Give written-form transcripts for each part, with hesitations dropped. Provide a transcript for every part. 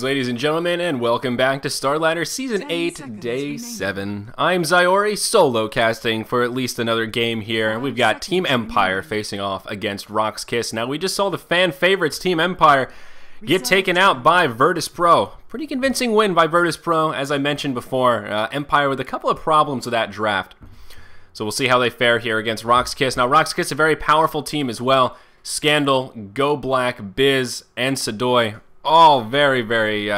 ladies and gentlemen, and welcome back to Starladder Season 8, Day 7. I'm Zyori, solo casting for at least another game here. We've got Team Empire facing off against RoX.KiS. Now, we just saw the fan favorites, Team Empire, get taken out by Virtus.Pro. Pretty convincing win by Virtus.Pro, as I mentioned before. Empire with a couple of problems with that draft. So we'll see how they fare here against RoX.KiS. Now, RoX.KiS, a very powerful team as well. Scandal, Go Black, Biz, and Sadoy. All very, very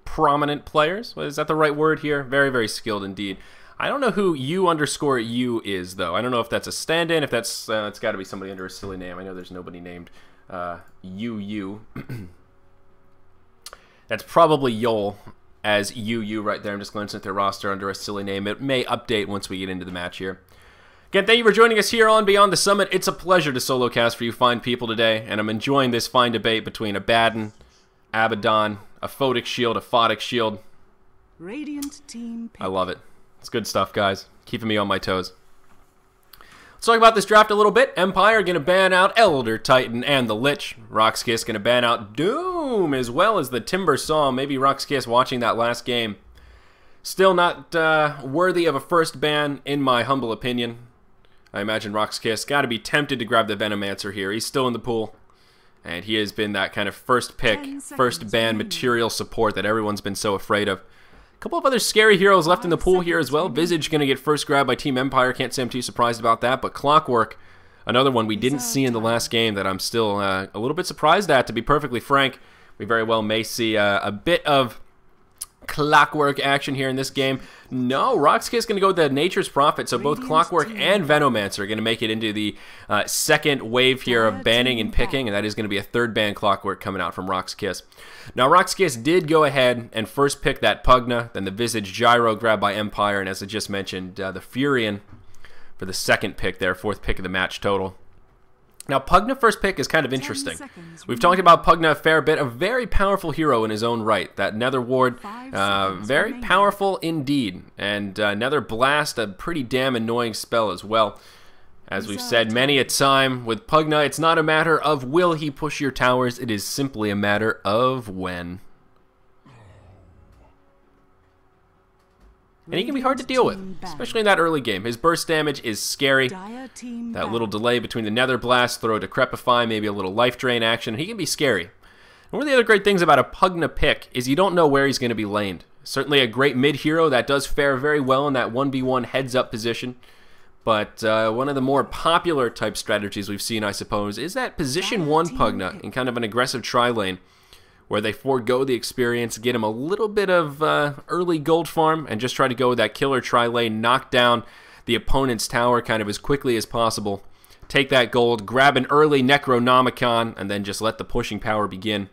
prominent players. Is that the right word here? Very, very skilled indeed. I don't know who U_U is, though. I don't know if that's a stand-in, if that's... it's got to be somebody under a silly name. I know there's nobody named UU. That's probably Yol as UU right there. I'm just glancing at their roster under a silly name. It may update once we get into the match here. Again, thank you for joining us here on Beyond the Summit. It's a pleasure to solo cast for you fine people today, and I'm enjoying this fine debate between Abaddon, Abaddon, a Photic Shield, a Photic Shield. Radiant team pick. I love it. It's good stuff, guys. Keeping me on my toes. Let's talk about this draft a little bit. Empire going to ban out Elder Titan and the Lich. RoX.KiS going to ban out Doom as well as the Timber Saw. Maybe RoX.KiS watching that last game. Still not worthy of a first ban, in my humble opinion. I imagine RoX.KiS got to be tempted to grab the Venomancer here. He's still in the pool, and he has been that kind of first pick, first ban material support that everyone's been so afraid of. A couple of other scary heroes left in the pool here as well. Visage going to get first grab by Team Empire. Can't say I'm too surprised about that, but Clockwork, another one we didn't see in the last game that I'm still a little bit surprised at, to be perfectly frank. We very well may see a bit of Clockwork action here in this game. No, RoX.KiS going to go with the Nature's Prophet, so both Clockwork and Venomancer are going to make it into the second wave here of banning and picking, and that is going to be a third ban Clockwork coming out from RoX.KiS. Now, RoX.KiS did go ahead and first pick that Pugna, then the Visage Gyro grabbed by Empire, and as I just mentioned, the Furion for the second pick there, fourth pick of the match total. Now, Pugna first pick is kind of interesting. We've talked about Pugna a fair bit, a very powerful hero in his own right. That Nether Ward, very powerful indeed. And Nether Blast, a pretty damn annoying spell as well. As we've said many a time, with Pugna, it's not a matter of will he push your towers, it is simply a matter of when. And he can be hard to deal with, especially in that early game. His burst damage is scary. That little delay between the Nether Blast, throw a Decrepify, maybe a little life drain action. He can be scary. And one of the other great things about a Pugna pick is you don't know where he's going to be laned. Certainly a great mid hero that does fare very well in that 1v1 heads-up position. But one of the more popular type strategies we've seen, I suppose, is that position 1 Pugna in kind of an aggressive tri-lane, where they forego the experience, get him a little bit of early gold farm, and just try to go with that killer tri-lane, knock down the opponent's tower kind of as quickly as possible, take that gold, grab an early Necronomicon, and then just let the pushing power begin.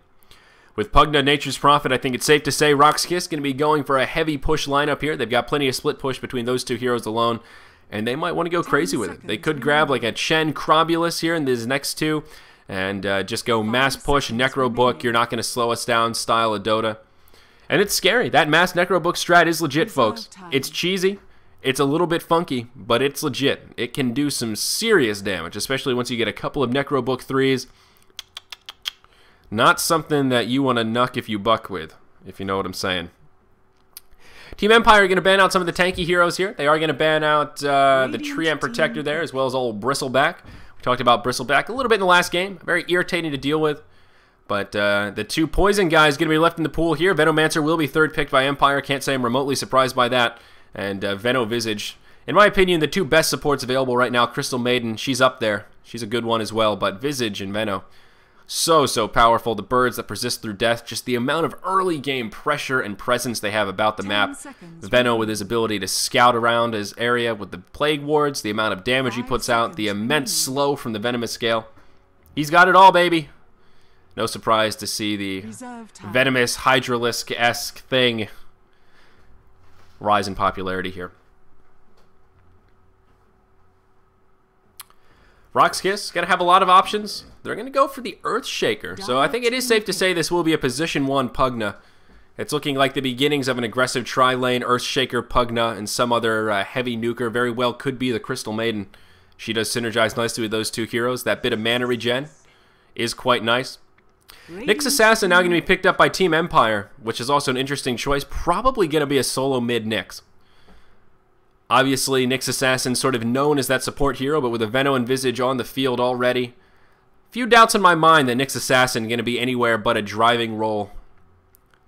With Pugna, Nature's Prophet, I think it's safe to say RoX.KiS going to be going for a heavy push lineup here. They've got plenty of split push between those two heroes alone, and they might want to go crazy with it. They could grab like a Chen Crobulus here in these next two, and just go mass push, Necro Book, you're not going to slow us down, style of Dota. And it's scary. That mass Necro Book strat is legit, folks. It's cheesy, it's a little bit funky, but it's legit. It can do some serious damage, especially once you get a couple of Necro Book 3s. Not something that you want to knuck if you buck with, if you know what I'm saying. Team Empire are going to ban out some of the tanky heroes here. They are going to ban out the Treant Protector there, as well as old Bristleback. We talked about Bristleback a little bit in the last game. Very irritating to deal with. But the two Poison guys going to be left in the pool here. Venomancer will be third picked by Empire. Can't say I'm remotely surprised by that. And Veno Visage. In my opinion, the two best supports available right now. Crystal Maiden, she's up there. She's a good one as well. But Visage and Veno, so powerful. The birds that persist through death. Just the amount of early game pressure and presence they have about the map. Veno with his ability to scout around his area with the Plague Wards. The amount of damage he puts out. The immense slow from the Venomous Scale. He's got it all, baby. No surprise to see the Venomous Hydralisk-esque thing rise in popularity here. RoX.KiS going to have a lot of options. They're going to go for the Earthshaker. So I think it is safe to say this will be a position 1 Pugna. It's looking like the beginnings of an aggressive tri-lane Earthshaker Pugna and some other heavy nuker. Very well could be the Crystal Maiden. She does synergize nicely with those two heroes. That bit of mana regen is quite nice. Nyx Assassin now going to be picked up by Team Empire, which is also an interesting choice. Probably going to be a solo mid Nyx. Obviously, Nyx Assassin sort of known as that support hero, but with a Veno and Visage on the field already. Few doubts in my mind that Nyx Assassin going to be anywhere but a driving role.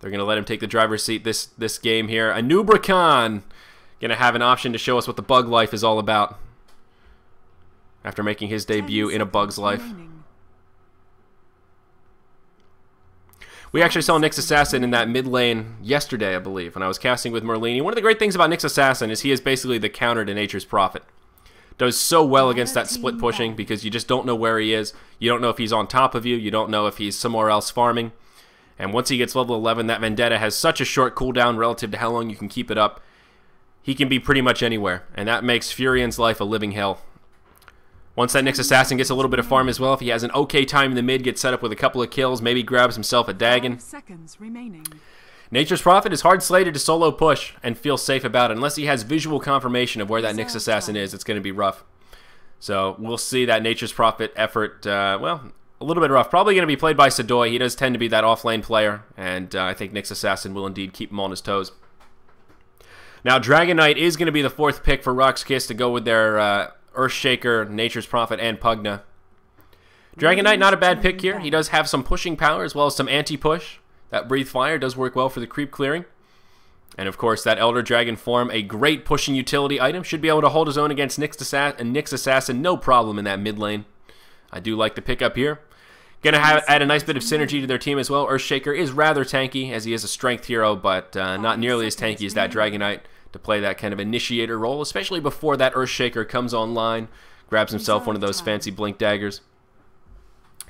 They're going to let him take the driver's seat this game here. Anubrakan going to have an option to show us what the bug life is all about after making his debut in a bug's life. We actually saw Nyx Assassin in that mid lane yesterday, I believe, when I was casting with Merlini. One of the great things about Nyx Assassin is he is basically the counter to Nature's Prophet. Does so well against that split pushing because you just don't know where he is. You don't know if he's on top of you. You don't know if he's somewhere else farming. And once he gets level 11, that Vendetta has such a short cooldown relative to how long you can keep it up. He can be pretty much anywhere, and that makes Furian's life a living hell. Once that Nyx Assassin gets a little bit of farm as well, if he has an okay time in the mid, gets set up with a couple of kills, maybe grabs himself a Dagon. Nature's Prophet is hard slated to solo push and feel safe about it. Unless he has visual confirmation of where that Nyx Assassin is, it's going to be rough. So we'll see that Nature's Prophet effort, well, a little bit rough. Probably going to be played by Sadoy. He does tend to be that off-lane player, and I think Nyx Assassin will indeed keep him on his toes. Now, Dragon Knight is going to be the fourth pick for RoX.KiS to go with their Earthshaker, Nature's Prophet, and Pugna. Dragon Knight, not a bad pick here. He does have some pushing power as well as some anti-push. That Breathe Fire does work well for the creep clearing. And of course, that Elder Dragon form, a great pushing utility item. Should be able to hold his own against Nyx Assassin, no problem in that mid lane. I do like the pickup here. Gonna add a nice bit of synergy to their team as well. Earthshaker is rather tanky, as he is a strength hero, but not nearly as tanky as that Dragon Knight to play that kind of initiator role, especially before that Earthshaker comes online, grabs himself one of those fancy blink daggers.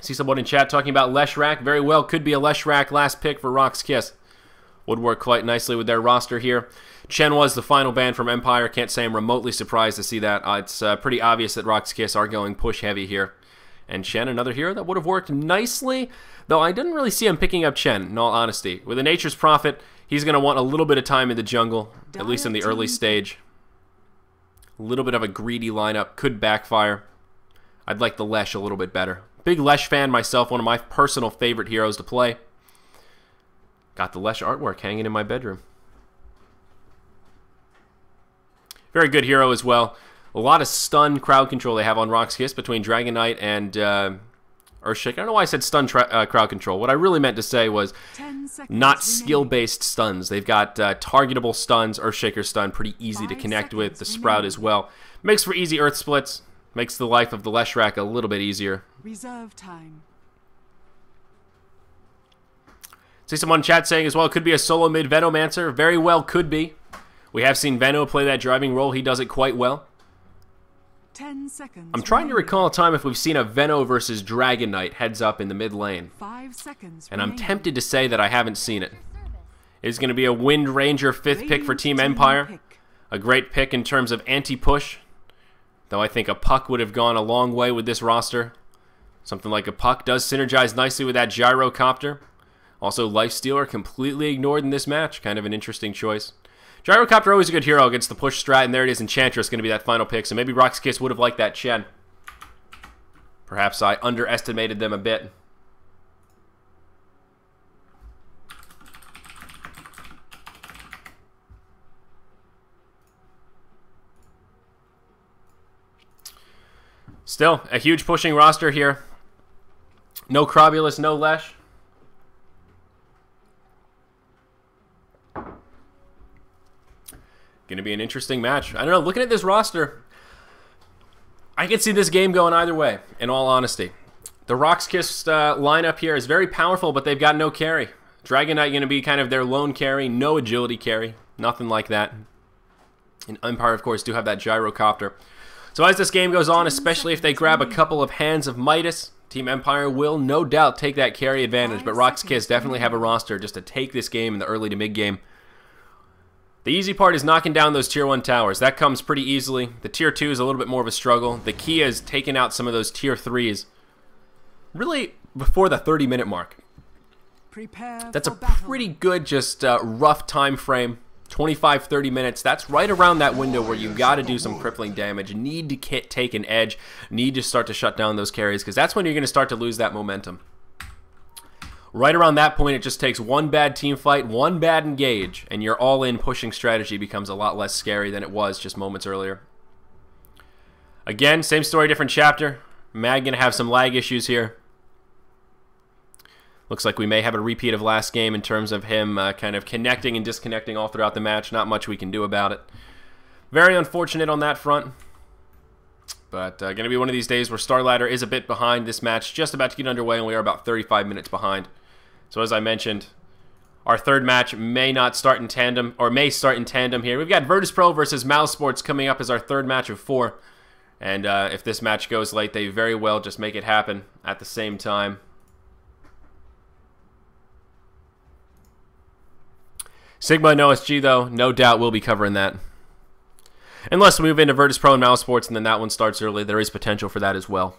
See someone in chat talking about Leshrac. Very well, could be a Leshrac last pick for RoX.KiS. Would work quite nicely with their roster here. Chen was the final ban from Empire. Can't say I'm remotely surprised to see that. It's pretty obvious that RoX.KiS are going push heavy here. And Chen, another hero that would have worked nicely, though I didn't really see him picking up Chen, in all honesty. With a Nature's Prophet, he's going to want a little bit of time in the jungle, at least in the early stage. A little bit of a greedy lineup could backfire. I'd like the Lesh a little bit better. Big Lesh fan myself, one of my personal favorite heroes to play. Got the Lesh artwork hanging in my bedroom. Very good hero as well. A lot of stun crowd control they have on RoX.KiS between Dragon Knight and Earthshaker. I don't know why I said stun crowd control. What I really meant to say was not skill-based stuns. They've got targetable stuns, Earthshaker stun, pretty easy to connect with. The Sprout as well. Makes for easy Earth splits. Makes the life of the Leshrac a little bit easier. Reserve time. See someone in chat saying as well, it could be a solo mid Venomancer. Very well could be. We have seen Veno play that driving role. He does it quite well. 10 seconds. I'm trying to recall a time if we've seen a Veno versus Dragon Knight heads up in the mid lane. 5 seconds. And I'm tempted to say that I haven't seen it. It's going to be a Wind Ranger 5th pick for Team Empire. A great pick in terms of anti-push. Though I think a Puck would have gone a long way with this roster. Something like a Puck does synergize nicely with that Gyrocopter. Also, Lifestealer completely ignored in this match. Kind of an interesting choice. Gyrocopter always a good hero against the push strat, and there it is, Enchantress going to be that final pick. So maybe RoX.KiS would have liked that Chen. Perhaps I underestimated them a bit. Still, a huge pushing roster here. No Crobulus, no Lesh. Going to be an interesting match. I don't know, looking at this roster, I can see this game going either way, in all honesty. The RoX.KiS lineup here is very powerful, but they've got no carry. Dragon Knight going to be kind of their lone carry, no agility carry, nothing like that. And Empire, of course, do have that Gyrocopter. So as this game goes on, especially if they grab a couple of Hands of Midas, Team Empire will no doubt take that carry advantage, but RoX.KiS definitely have a roster just to take this game in the early to mid game. The easy part is knocking down those Tier 1 towers. That comes pretty easily. The Tier 2 is a little bit more of a struggle. The key is taking out some of those Tier 3s really before the 30-minute mark. That's a pretty good, just rough time frame. 25-30 minutes. That's right around that window where you've got to do some crippling damage. Need to take an edge. Need to start to shut down those carries, because that's when you're going to start to lose that momentum. Right around that point, it just takes one bad team fight, one bad engage, and your all-in pushing strategy becomes a lot less scary than it was just moments earlier. Again, same story, different chapter. Mag going to have some lag issues here. Looks like we may have a repeat of last game in terms of him kind of connecting and disconnecting all throughout the match. Not much we can do about it. Very unfortunate on that front. But going to be one of these days where Starladder is a bit behind. This match just about to get underway, and we are about 35 minutes behind. So as I mentioned, our third match may not start in tandem, or may start in tandem here. We've got Virtus Pro versus Mouse Sports coming up as our third match of 4. And if this match goes late, they very well just make it happen at the same time. Sigma and OSG, though, no doubt we'll be covering that. Unless we move into Virtus Pro and Mouse Sports, and then that one starts early, there is potential for that as well.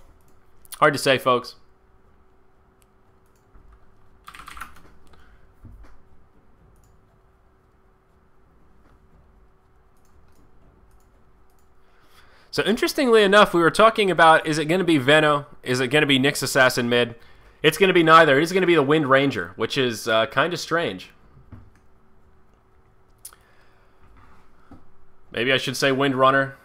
Hard to say, folks. So interestingly enough, we were talking about, is it going to be Veno? Is it going to be Nyx Assassin mid? It's going to be neither. It is going to be the Wind Ranger, which is kind of strange. Maybe I should say Wind Runner.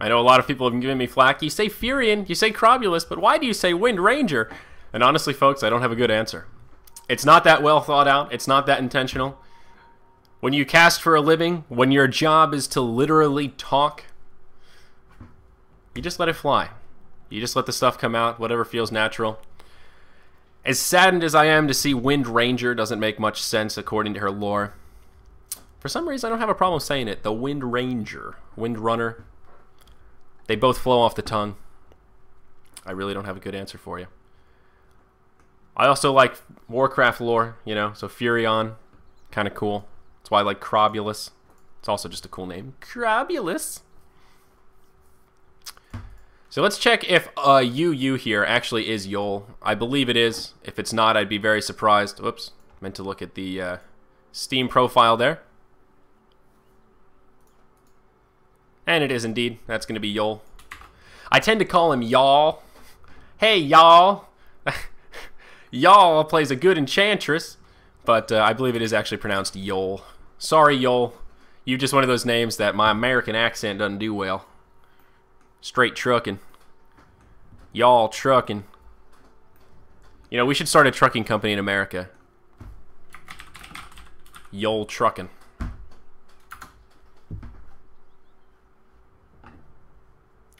I know a lot of people have been giving me flack. You say Furion, you say Crobulus, but why do you say Wind Ranger? And honestly, folks, I don't have a good answer. It's not that well thought out. It's not that intentional. When you cast for a living, when your job is to literally talk, you just let it fly. You just let the stuff come out, whatever feels natural. As saddened as I am to see Wind Ranger doesn't make much sense according to her lore. For some reason, I don't have a problem saying it. The Wind Ranger. Wind Runner. They both flow off the tongue. I really don't have a good answer for you. I also like Warcraft lore, you know, so Furion. Kind of cool. That's why I like Crobulus. It's also just a cool name. Crobulus. So let's check if UU here actually is Yol. I believe it is. If it's not, I'd be very surprised. Whoops. Meant to look at the Steam profile there. And it is indeed. That's going to be Yol. I tend to call him Y'all. Hey, Y'all. Y'all plays a good enchantress. But I believe it is actually pronounced Yol. Sorry, Yol. You're just one of those names that my American accent doesn't do well. Straight trucking. Y'all trucking. You know, we should start a trucking company in America. Y'all trucking.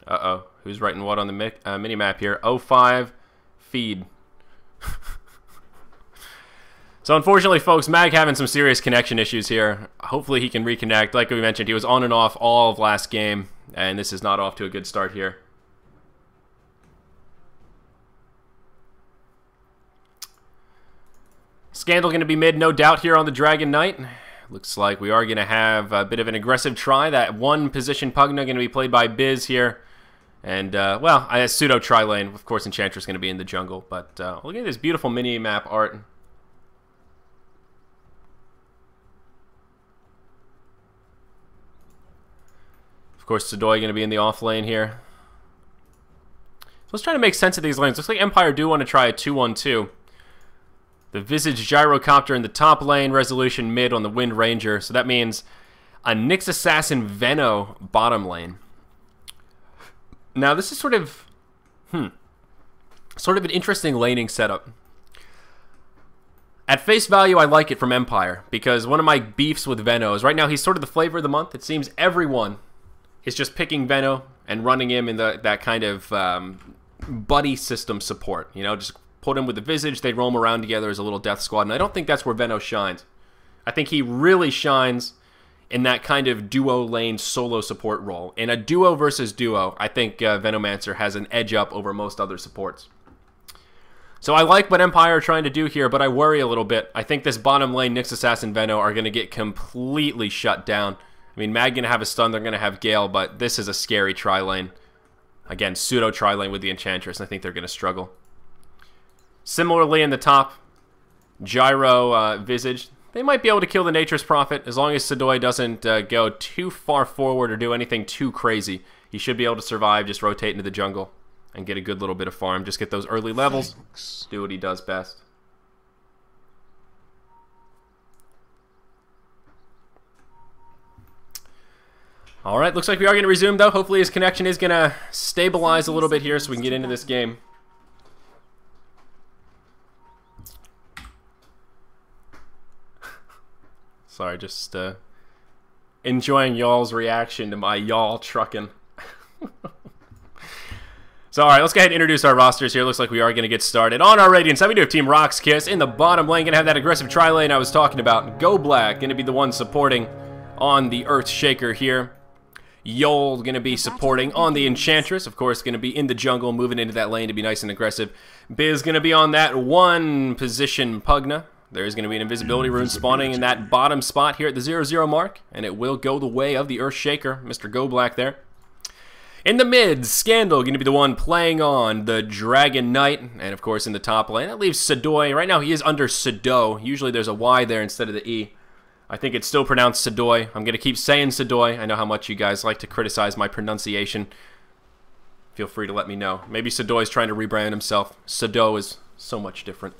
Uh-oh. Who's writing what on the mini-map here? 05 feed. So unfortunately, folks, Mag having some serious connection issues here. Hopefully he can reconnect. Like we mentioned, he was on and off all of last game. And this is not off to a good start here. Scandal going to be mid, no doubt, here on the Dragon Knight. Looks like we are going to have a bit of an aggressive try. That one position Pugna going to be played by Biz here. And, well, a pseudo tri-lane. Of course, Enchantress going to be in the jungle. But look at this beautiful mini-map art. Of course, Sidoi going to be in the off lane here. So let's try to make sense of these lanes. Looks like Empire do want to try a 2-1-2. The Visage Gyrocopter in the top lane, Resolution mid on the Wind Ranger. So that means a Nyx Assassin Veno bottom lane. Now this is sort of an interesting laning setup. At face value, I like it from Empire because one of my beefs with Veno is right now he's sort of the flavor of the month. It seems everyone is just picking Veno and running him in that kind of buddy system support. You know, just put him with the Visage, they roam around together as a little death squad, and I don't think that's where Veno shines. I think he really shines in that kind of duo lane solo support role. In a duo versus duo, I think Venomancer has an edge up over most other supports. So I like what Empire are trying to do here, but I worry a little bit. I think this bottom lane Nyx Assassin Veno are going to get completely shut down. I mean, Mag going to have a stun, they're going to have Gale, but this is a scary tri-lane. Again, pseudo tri-lane with the Enchantress, and I think they're going to struggle. Similarly in the top, Gyro Visage. They might be able to kill the Nature's Prophet as long as Sidoi doesn't go too far forward or do anything too crazy. He should be able to survive, just rotate into the jungle and get a good little bit of farm. Just get those early levels. Thanks. Do what he does best. Alright, looks like we are going to resume, though. Hopefully his connection is going to stabilize a little bit here so we can get into this game. Sorry, just enjoying y'all's reaction to my y'all trucking. So, alright, let's go ahead and introduce our rosters here. Looks like we are going to get started. On our Radiant side, we do have Team RoX.KiS. In the bottom lane, going to have that aggressive tri-lane I was talking about. Go Black, going to be the one supporting on the Earthshaker here. Yol going to be supporting on the Enchantress. Of course, going to be in the jungle, moving into that lane to be nice and aggressive. Biz going to be on that one position Pugna. There's going to be an invisibility rune spawning in that bottom spot here at the 0-0 mark. And it will go the way of the Earthshaker, Mr. Go Black there. In the mid, Scandal going to be the one playing on the Dragon Knight. And of course in the top lane, that leaves Sadoy. Right now he is under Sado. Usually there's a Y there instead of the E. I think it's still pronounced Sadoy. I'm going to keep saying Sadoy. I know how much you guys like to criticize my pronunciation. Feel free to let me know. Maybe Sadoy's trying to rebrand himself. Sado is so much different.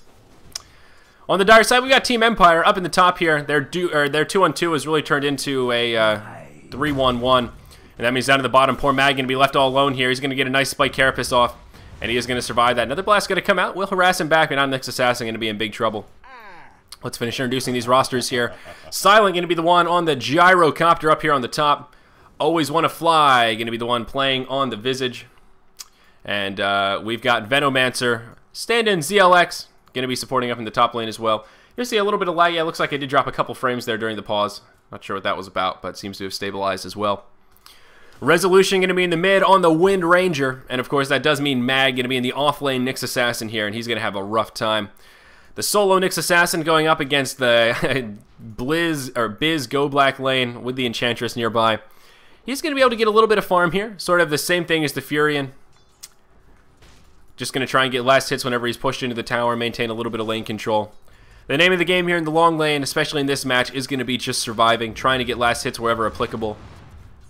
On the dire side, we got Team Empire up in the top here. Their 2-on-2 has really turned into a 3-1-1. And that means down to the bottom, poor Mag going to be left all alone here. He's going to get a nice spike carapace off. And he is going to survive that. Another blast going to come out. We'll harass him back, but I'm Next Assassin going to be in big trouble. Let's finish introducing these rosters here. Silent going to be the one on the gyrocopter up here on the top. Always Want to Fly going to be the one playing on the Visage. And we've got Venomancer. Stand-in ZLX going to be supporting up in the top lane as well. You see a little bit of lag. Yeah, it looks like I did drop a couple frames there during the pause. Not sure what that was about, but seems to have stabilized as well. Resolution going to be in the mid on the Wind Ranger. And of course that does mean Mag going to be in the off-lane Nyx Assassin here, and he's going to have a rough time. The solo Nyx Assassin going up against the Biz Go Black lane with the Enchantress nearby. He's going to be able to get a little bit of farm here. Sort of the same thing as the Furion. Just going to try and get last hits whenever he's pushed into the tower, maintain a little bit of lane control. The name of the game here in the long lane, especially in this match, is going to be just surviving, trying to get last hits wherever applicable.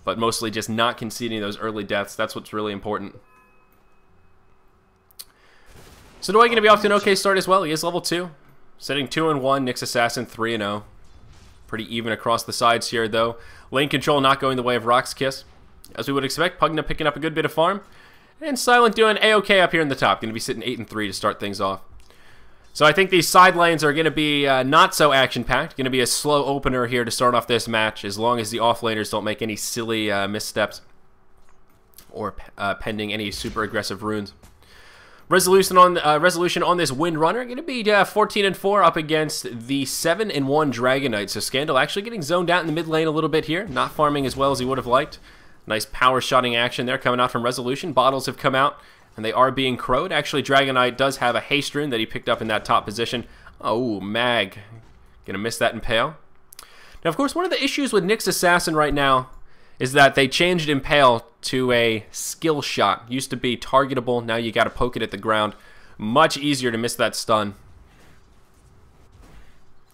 But mostly just not conceding those early deaths. That's what's really important. Sadoy going to be off to an okay start as well. He is level 2. Setting 2-1, Nyx Assassin 3-0. Pretty even across the sides here, though. Lane control not going the way of RoX.KiS. As we would expect, Pugna picking up a good bit of farm. And Silent doing A-okay up here in the top. Going to be sitting 8-3 to start things off. So I think these side lanes are going to be not so action-packed. Going to be a slow opener here to start off this match, as long as the off-laners don't make any silly missteps or pending any super aggressive runes. Resolution on this Windrunner going to be 14-4 up against the 7-1 Dragon Knight. So Scandal actually getting zoned out in the mid lane a little bit here, not farming as well as he would have liked. Nice power shotting action there coming out from Resolution. Bottles have come out, and they are being crowed. Actually, Dragon Knight does have a haste rune that he picked up in that top position. Oh, Mag. Gonna miss that Impale. Now, of course, one of the issues with Nyx Assassin right now is that they changed Impale to a skill shot. Used to be targetable, now you gotta poke it at the ground. Much easier to miss that stun.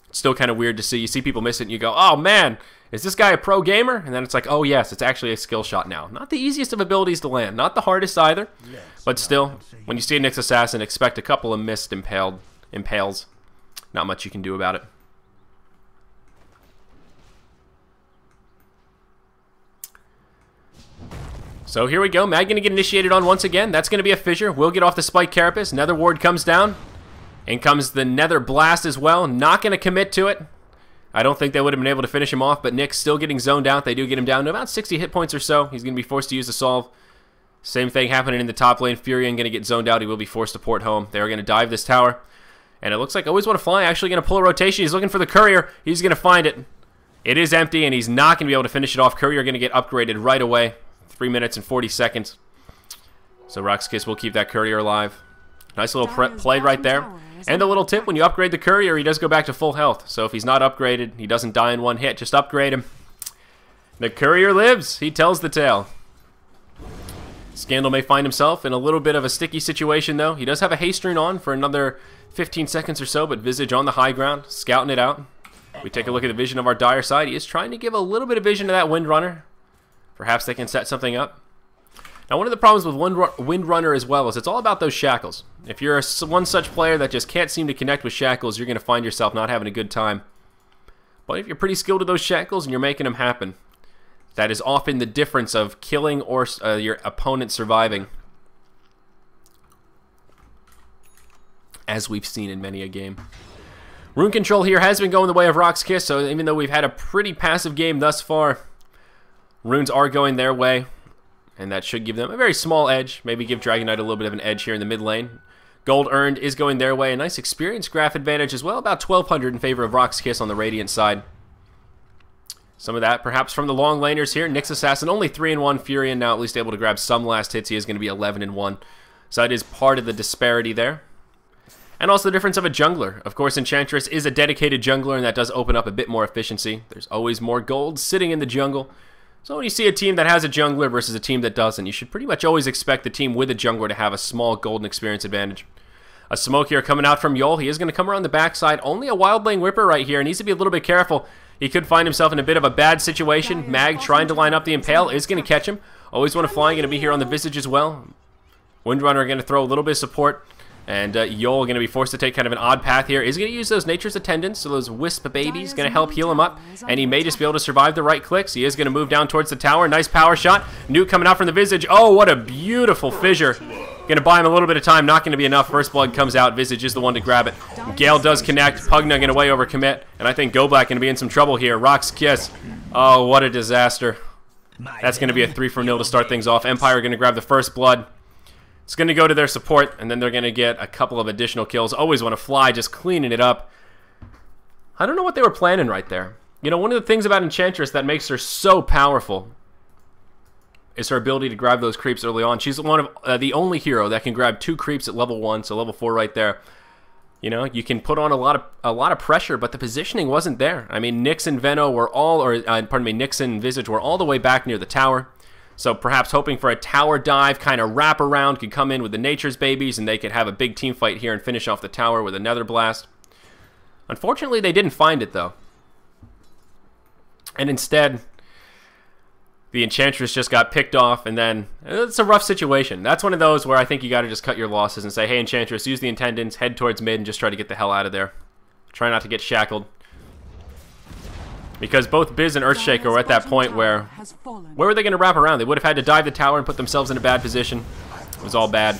It's still kind of weird to see. You see people miss it and you go, oh man, is this guy a pro gamer? And then it's like, oh yes, it's actually a skill shot now. Not the easiest of abilities to land, not the hardest either, but still, when you see a Nyx Assassin, expect a couple of missed impales. Not much you can do about it. So here we go. Mag going to get initiated on once again. That's going to be a fissure. We'll get off the Spike Carapace. Nether Ward comes down. In comes the Nether Blast as well. Not going to commit to it. I don't think they would have been able to finish him off, but Nick's still getting zoned out. They do get him down to about 60 hit points or so. He's going to be forced to use the Solve. Same thing happening in the top lane. Furion going to get zoned out. He will be forced to port home. They're going to dive this tower. And it looks like Always Want to Fly actually going to pull a rotation. He's looking for the Courier. He's going to find it. It is empty, and he's not going to be able to finish it off. Courier going to get upgraded right away. 3 minutes and 40 seconds. So RoX.KiS will keep that Courier alive. Nice little play right there. And a little tip, when you upgrade the Courier, he does go back to full health. So if he's not upgraded, he doesn't die in one hit. Just upgrade him. The Courier lives. He tells the tale. Scandal may find himself in a little bit of a sticky situation, though. He does have a haste rune on for another 15 seconds or so, but Visage on the high ground, scouting it out. We take a look at the vision of our dire side. He is trying to give a little bit of vision to that Windrunner. Perhaps they can set something up. Now, one of the problems with Windrunner as well is it's all about those shackles. If you're one such player that just can't seem to connect with shackles, you're going to find yourself not having a good time. But if you're pretty skilled with those shackles and you're making them happen, That is often the difference of killing or your opponent surviving, as we've seen in many a game. Rune control here has been going the way of RoX.KiS, so even though we've had a pretty passive game thus far, runes are going their way, and that should give them a very small edge. Maybe give Dragon Knight a little bit of an edge here in the mid lane. Gold earned is going their way. A nice experience graph advantage as well, about 1,200 in favor of RoX.KiS on the Radiant side. Some of that perhaps from the long laners here. Nyx Assassin only 3-1, Furion now at least able to grab some last hits. He is going to be 11-1, so that is part of the disparity there. And also the difference of a jungler. Of course, Enchantress is a dedicated jungler, and that does open up a bit more efficiency. There's always more gold sitting in the jungle. So when you see a team that has a jungler versus a team that doesn't, you should pretty much always expect the team with a jungler to have a small golden experience advantage. A smoke here coming out from Yol. He is going to come around the backside. Only a Wildling Ripper right here. Needs to be a little bit careful. He could find himself in a bit of a bad situation. Mag trying to line up the Impale is going to catch him. Always want to fly. Going to be here on the Visage as well. Windrunner going to throw a little bit of support. And Yol going to be forced to take kind of an odd path here. Is going to use those Nature's Attendants, so those Wisp babies, going to help heal him up. And he may just be able to survive the right clicks. He is going to move down towards the tower. Nice power shot. Nuke coming out from the Visage. Oh, what a beautiful fissure. Going to buy him a little bit of time. Not going to be enough. First blood comes out. Visage is the one to grab it. Gale does connect. Pugna going to way over commit. And I think Goblack going to be in some trouble here. RoX.KiS. Oh, what a disaster. That's going to be a 3-0 to start things off. Empire going to grab the first blood. It's going to go to their support, and then they're going to get a couple of additional kills. Always want to fly, just cleaning it up. I don't know what they were planning right there. You know, one of the things about Enchantress that makes her so powerful is her ability to grab those creeps early on. She's one of the only hero that can grab 2 creeps at level 1, so level 4 right there. You know, you can put on a lot of pressure, but the positioning wasn't there. I mean, Nyx and Veno were all, Nyx and Visage were all the way back near the tower. So perhaps hoping for a tower dive, kind of wrap around, could come in with the Nature's Babies, and they could have a big team fight here and finish off the tower with a Nether Blast. Unfortunately, they didn't find it, though. And instead, the Enchantress just got picked off, and then it's a rough situation. That's one of those where I think you got to just cut your losses and say, hey, Enchantress, use the Attendants, head towards mid, and just try to get the hell out of there. Try not to get shackled. Because both Biz and Earthshaker were at that point where were they going to wrap around? They would have had to dive the tower and put themselves in a bad position. It was all bad.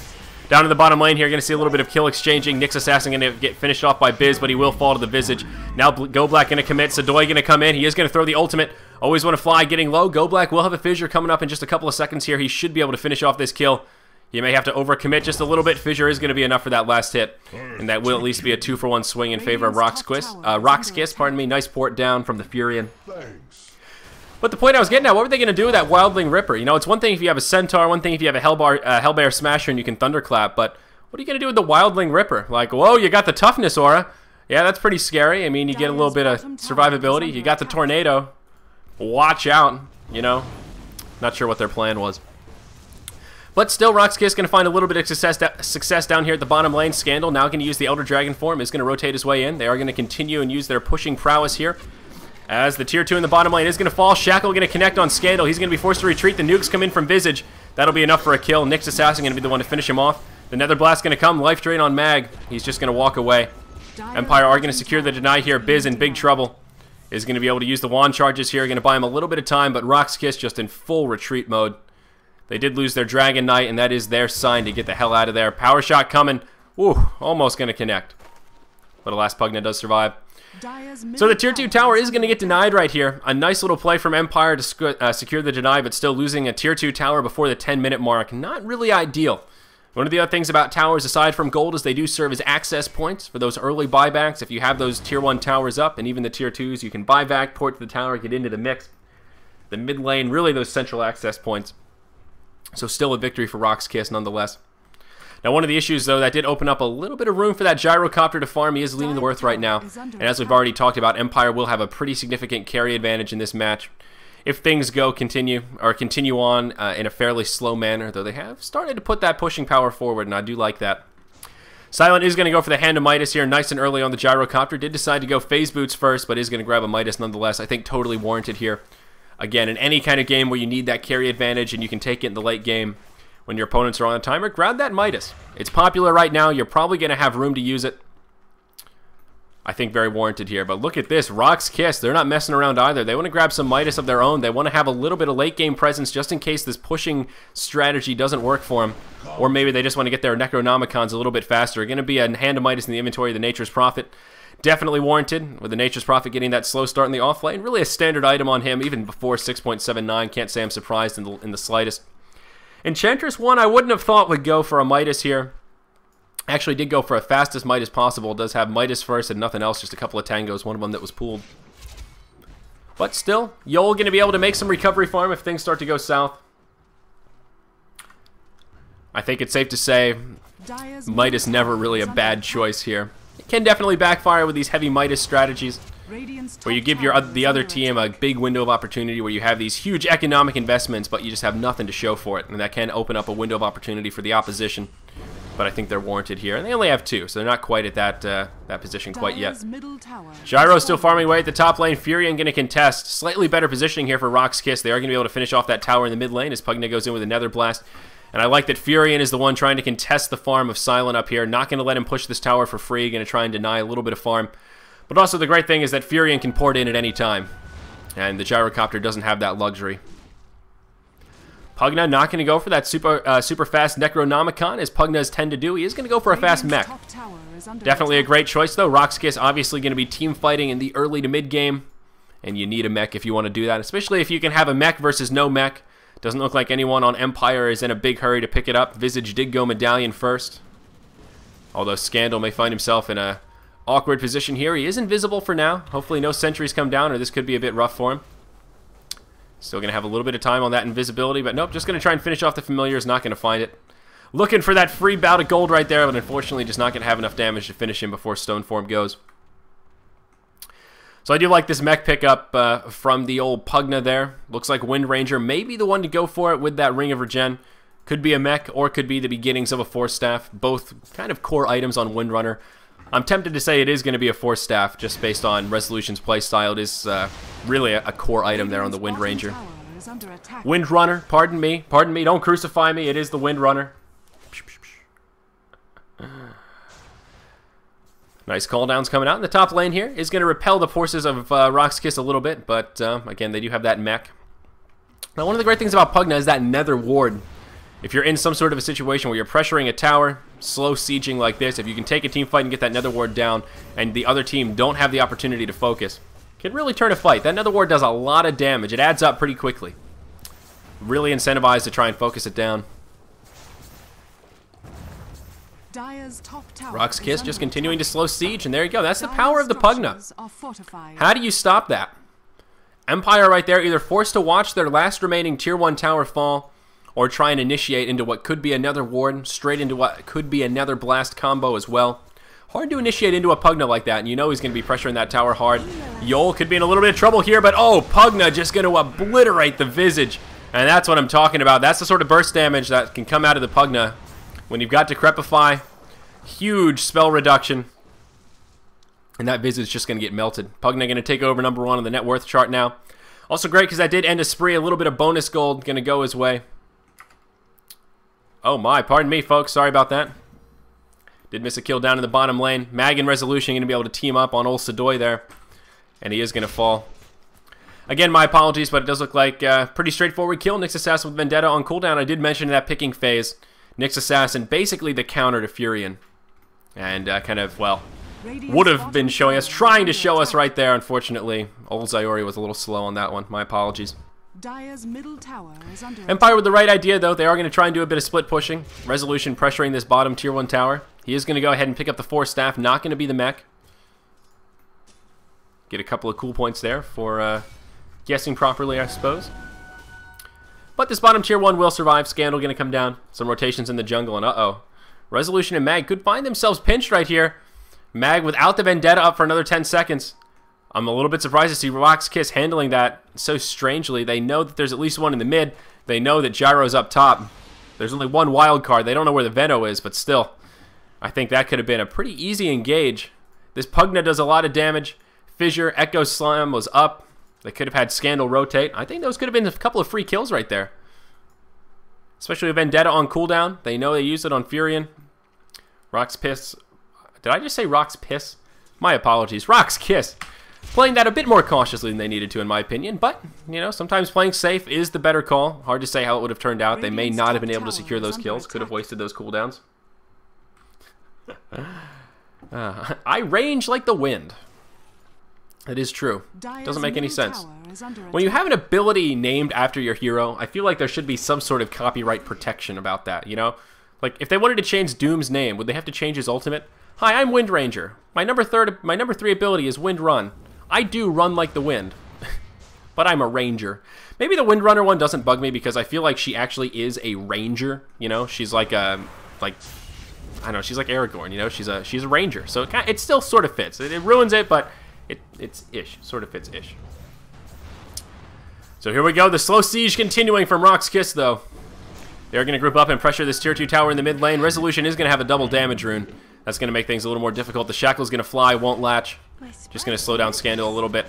Down in the bottom lane here, you're going to see a little bit of kill exchanging. Nyx Assassin going to get finished off by Biz, but he will fall to the Visage. Now Goblack going to commit. Sadoy going to come in. He is going to throw the ultimate. Always want to fly, getting low. Goblack will have a fissure coming up in just a couple of seconds here. He should be able to finish off this kill. You may have to overcommit just a little bit. Fissure is going to be enough for that last hit. And that will at least be a 2-for-1 swing in favor of RoX.KiS. Pardon me. Nice port down from the Furion. But the point I was getting at, what were they going to do with that Wildling Ripper? You know, it's one thing if you have a Centaur, one thing if you have a Hellbear Smasher and you can Thunderclap, but what are you going to do with the Wildling Ripper? Like, whoa, you got the Toughness aura. Yeah, that's pretty scary. I mean, you get a little bit of survivability. You got the Tornado. Watch out, you know. Not sure what their plan was. But still, RoX.KiS going to find a little bit of success down here at the bottom lane. Scandal now going to use the Elder Dragon form. Is going to rotate his way in. They are going to continue and use their pushing prowess here. As the tier 2 in the bottom lane is going to fall. Shackle going to connect on Scandal. He's going to be forced to retreat. The nukes come in from Visage. That'll be enough for a kill. Nyx Assassin going to be the one to finish him off. The Nether Blast going to come. Life Drain on Mag. He's just going to walk away. Empire are going to secure the deny here. Biz in big trouble. Is going to be able to use the wand charges here. Going to buy him a little bit of time, but RoX.KiS just in full retreat mode. They did lose their Dragon Knight, and that is their sign to get the hell out of there. Power shot coming. Ooh, almost going to connect. But alas, Pugna does survive. So the tier 2 tower is going to get denied right here. A nice little play from Empire to secure the deny, but still losing a tier 2 tower before the 10-minute mark. Not really ideal. One of the other things about towers, aside from gold, is they do serve as access points for those early buybacks. If you have those tier 1 towers up, and even the tier 2s, you can buy back, port to the tower, get into the mix. The mid lane, really those central access points. So still a victory for RoX.KiS nonetheless. Now one of the issues though that did open up a little bit of room for that Gyrocopter to farm. He is leading the Worth right now. And as we've already talked about, Empire will have a pretty significant carry advantage in this match. If things continue on in a fairly slow manner, though they have started to put that pushing power forward, and I do like that. Silent is going to go for the Hand of Midas here, nice and early on the Gyrocopter. Did decide to go Phase Boots first, but is going to grab a Midas nonetheless. I think totally warranted here. Again, in any kind of game where you need that carry advantage and you can take it in the late game when your opponents are on a timer, grab that Midas. It's popular right now. You're probably going to have room to use it. I think very warranted here. But look at this, RoX.KiS, they're not messing around either. They want to grab some Midas of their own. They want to have a little bit of late game presence just in case this pushing strategy doesn't work for them. Or maybe they just want to get their Necronomicons a little bit faster. Going to be a hand of Midas in the inventory of the Nature's Prophet. Definitely warranted, with the Nature's Prophet getting that slow start in the off lane. Really a standard item on him, even before 6.79. Can't say I'm surprised in the slightest. Enchantress 1, I wouldn't have thought would go for a Midas here. Actually did go for a fastest Midas possible. Does have Midas first and nothing else, just a couple of tangos, one of them that was pooled. But still, Yol going to be able to make some recovery farm if things start to go south. I think it's safe to say Midas never really a bad choice here. It can definitely backfire with these heavy Midas strategies, where you give the other team a big window of opportunity, where you have these huge economic investments, but you just have nothing to show for it, and that can open up a window of opportunity for the opposition. But I think they're warranted here, and they only have 2, so they're not quite at that position quite yet. Gyro still farming away at the top lane. Furion going to contest. Slightly better positioning here for RoX.KiS. They are going to be able to finish off that tower in the mid lane as Pugna goes in with a Nether Blast. And I like that Furion is the one trying to contest the farm of Silent up here. Not going to let him push this tower for free. Going to try and deny a little bit of farm. But also the great thing is that Furion can port in at any time. And the Gyrocopter doesn't have that luxury. Pugna not going to go for that super fast Necronomicon, as Pugnas tend to do. He is going to go for a fast mech. Definitely a great choice, though. RoX.KiS obviously going to be team fighting in the early to mid game. And you need a mech if you want to do that, especially if you can have a mech versus no mech. Doesn't look like anyone on Empire is in a big hurry to pick it up. Visage did go Medallion first. Although Scandal may find himself in a awkward position here. He is invisible for now. Hopefully no sentries come down, or this could be a bit rough for him. Still going to have a little bit of time on that invisibility, but nope, just going to try and finish off the familiars. Not going to find it. Looking for that free bout of gold right there, but unfortunately just not going to have enough damage to finish him before Stone Form goes. So I do like this mech pickup from the old Pugna there. Looks like Wind Ranger may be the one to go for it with that Ring of Regen. Could be a mech, or could be the beginnings of a Force Staff. Both kind of core items on Windrunner. I'm tempted to say it is going to be a Force Staff, just based on Resolution's playstyle. It is really a core item there on the Wind Ranger. Windrunner, pardon me, don't crucify me, it is the Windrunner. Nice cooldowns coming out. In the top lane here is going to repel the forces of RoX.KiS a little bit, but again, they do have that mech. Now, one of the great things about Pugna is that Nether Ward. If you're in some sort of a situation where you're pressuring a tower, slow sieging like this, if you can take a team fight and get that Nether Ward down, and the other team don't have the opportunity to focus, can really turn a fight. That Nether Ward does a lot of damage. It adds up pretty quickly. Really incentivized to try and focus it down. RoX.KiS just continuing to slow siege, and there you go. That's the power of the Pugna. How do you stop that? Empire right there, either forced to watch their last remaining Tier 1 tower fall, or try and initiate into what could be another ward, straight into what could be another blast combo as well. Hard to initiate into a Pugna like that, and you know he's going to be pressuring that tower hard. Yol could be in a little bit of trouble here, but oh, Pugna just going to obliterate the Visage. And that's what I'm talking about. That's the sort of burst damage that can come out of the Pugna when you've got Decrepify. Huge spell reduction. And that Visage is just going to get melted. Pugna going to take over number 1 on the net worth chart now. Also great because that did end a spree. A little bit of bonus gold going to go his way. Oh my, pardon me, folks. Sorry about that. Did miss a kill down in the bottom lane. Mag and Resolution going to be able to team up on old Sadoy there. And he is going to fall. Again, my apologies, but it does look like a pretty straightforward kill. Nyx Assassin with Vendetta on cooldown. I did mention that picking phase. Nyx Assassin, basically the counter to Furion. And kind of, well, would have been showing us, trying to show us right there. Unfortunately, old Zyori was a little slow on that one. My apologies. Empire with the right idea, though. They are going to try and do a bit of split pushing. Resolution pressuring this bottom Tier 1 tower. He is going to go ahead and pick up the Force Staff. Not going to be the mech. Get a couple of cool points there for guessing properly, I suppose. But this bottom Tier 1 will survive. Scandal going to come down. Some rotations in the jungle, and uh-oh. Resolution and Mag could find themselves pinched right here. Mag without the Vendetta up for another 10 seconds. I'm a little bit surprised to see RoX.KiS handling that so strangely. They know that there's at least one in the mid. They know that Gyro's up top. There's only one wild card. They don't know where the Veno is, but still. I think that could have been a pretty easy engage. This Pugna does a lot of damage. Fissure, Echo Slam was up. They could have had Scandal rotate. I think those could have been a couple of free kills right there. Especially with Vendetta on cooldown. They know they used it on Furion. RoX.KiS. Did I just say RoX.KiS? My apologies. RoX.KiS playing that a bit more cautiously than they needed to, in my opinion. But, you know, sometimes playing safe is the better call. Hard to say how it would have turned out. They may not have been able to secure those kills. Could have wasted those cooldowns. I range like the wind. It is true. Doesn't make any sense. When you have an ability named after your hero, I feel like there should be some sort of copyright protection about that, you know? Like, if they wanted to change Doom's name, would they have to change his ultimate? Hi, I'm Wind Ranger. My number 3 ability is Wind Run. I do run like the wind, but I'm a ranger. Maybe the Wind Runner one doesn't bug me because I feel like she actually is a ranger, you know? She's like a, I don't know, she's like Aragorn, you know? She's a ranger, so it still sort of fits. It ruins it, but it's ish, sort of fits ish. So here we go, the slow siege continuing from RoX.KiS though. They're going to group up and pressure this tier 2 tower in the mid lane. Resolution is going to have a double damage rune. That's going to make things a little more difficult. The Shackle's going to fly, won't latch. Just going to slow down Scandal a little bit.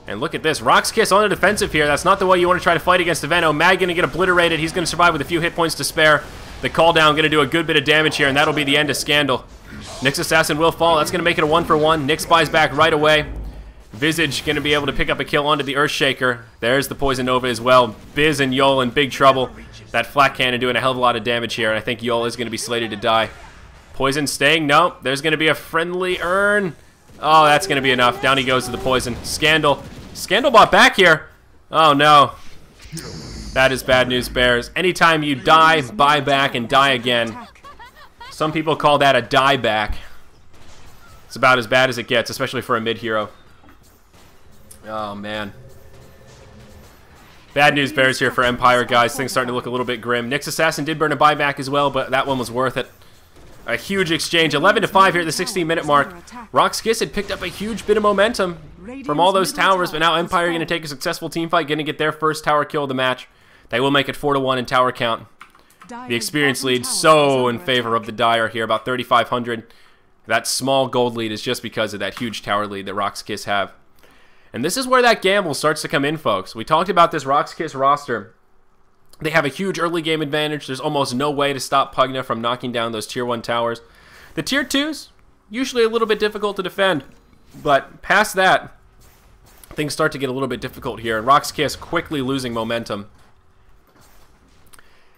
And look at this, RoX.KiS on the defensive here. That's not the way you want to try to fight against Aveno. Mag going to get obliterated. He's going to survive with a few hit points to spare. The call down going to do a good bit of damage here, and that'll be the end of Scandal. Nyx Assassin will fall. That's going to make it a 1-for-1. Nyx buys back right away. Visage going to be able to pick up a kill onto the Earthshaker. There's the Poison Nova as well. Biz and Yol in big trouble. That Flat Cannon doing a hell of a lot of damage here, and I think Yol is going to be slated to die. Poison staying? No. There's going to be a friendly urn. Oh, that's going to be enough. Down he goes to the poison. Scandal. Scandal bought back here. Oh, no. That is bad news, Bears. Anytime you die, buy back, and die again. Some people call that a die back. It's about as bad as it gets, especially for a mid-hero. Oh, man. Bad news bears here for Empire, guys. Things starting to look a little bit grim. Nyx Assassin did burn a buyback as well, but that one was worth it. A huge exchange. 11-5 here at the 16-minute mark. RoX.KiS had picked up a huge bit of momentum from all those towers, but now Empire are going to take a successful team fight, going to get their first tower kill of the match. They will make it 4-1 in tower count. The experience lead so in favor of the Dire here, about 3,500. That small gold lead is just because of that huge tower lead that RoX.KiS have. And this is where that gamble starts to come in, folks. We talked about this RoX.KiS roster. They have a huge early game advantage. There's almost no way to stop Pugna from knocking down those tier 1 towers. The tier 2s, usually a little bit difficult to defend. But past that, things start to get a little bit difficult here. And RoX.KiS quickly losing momentum.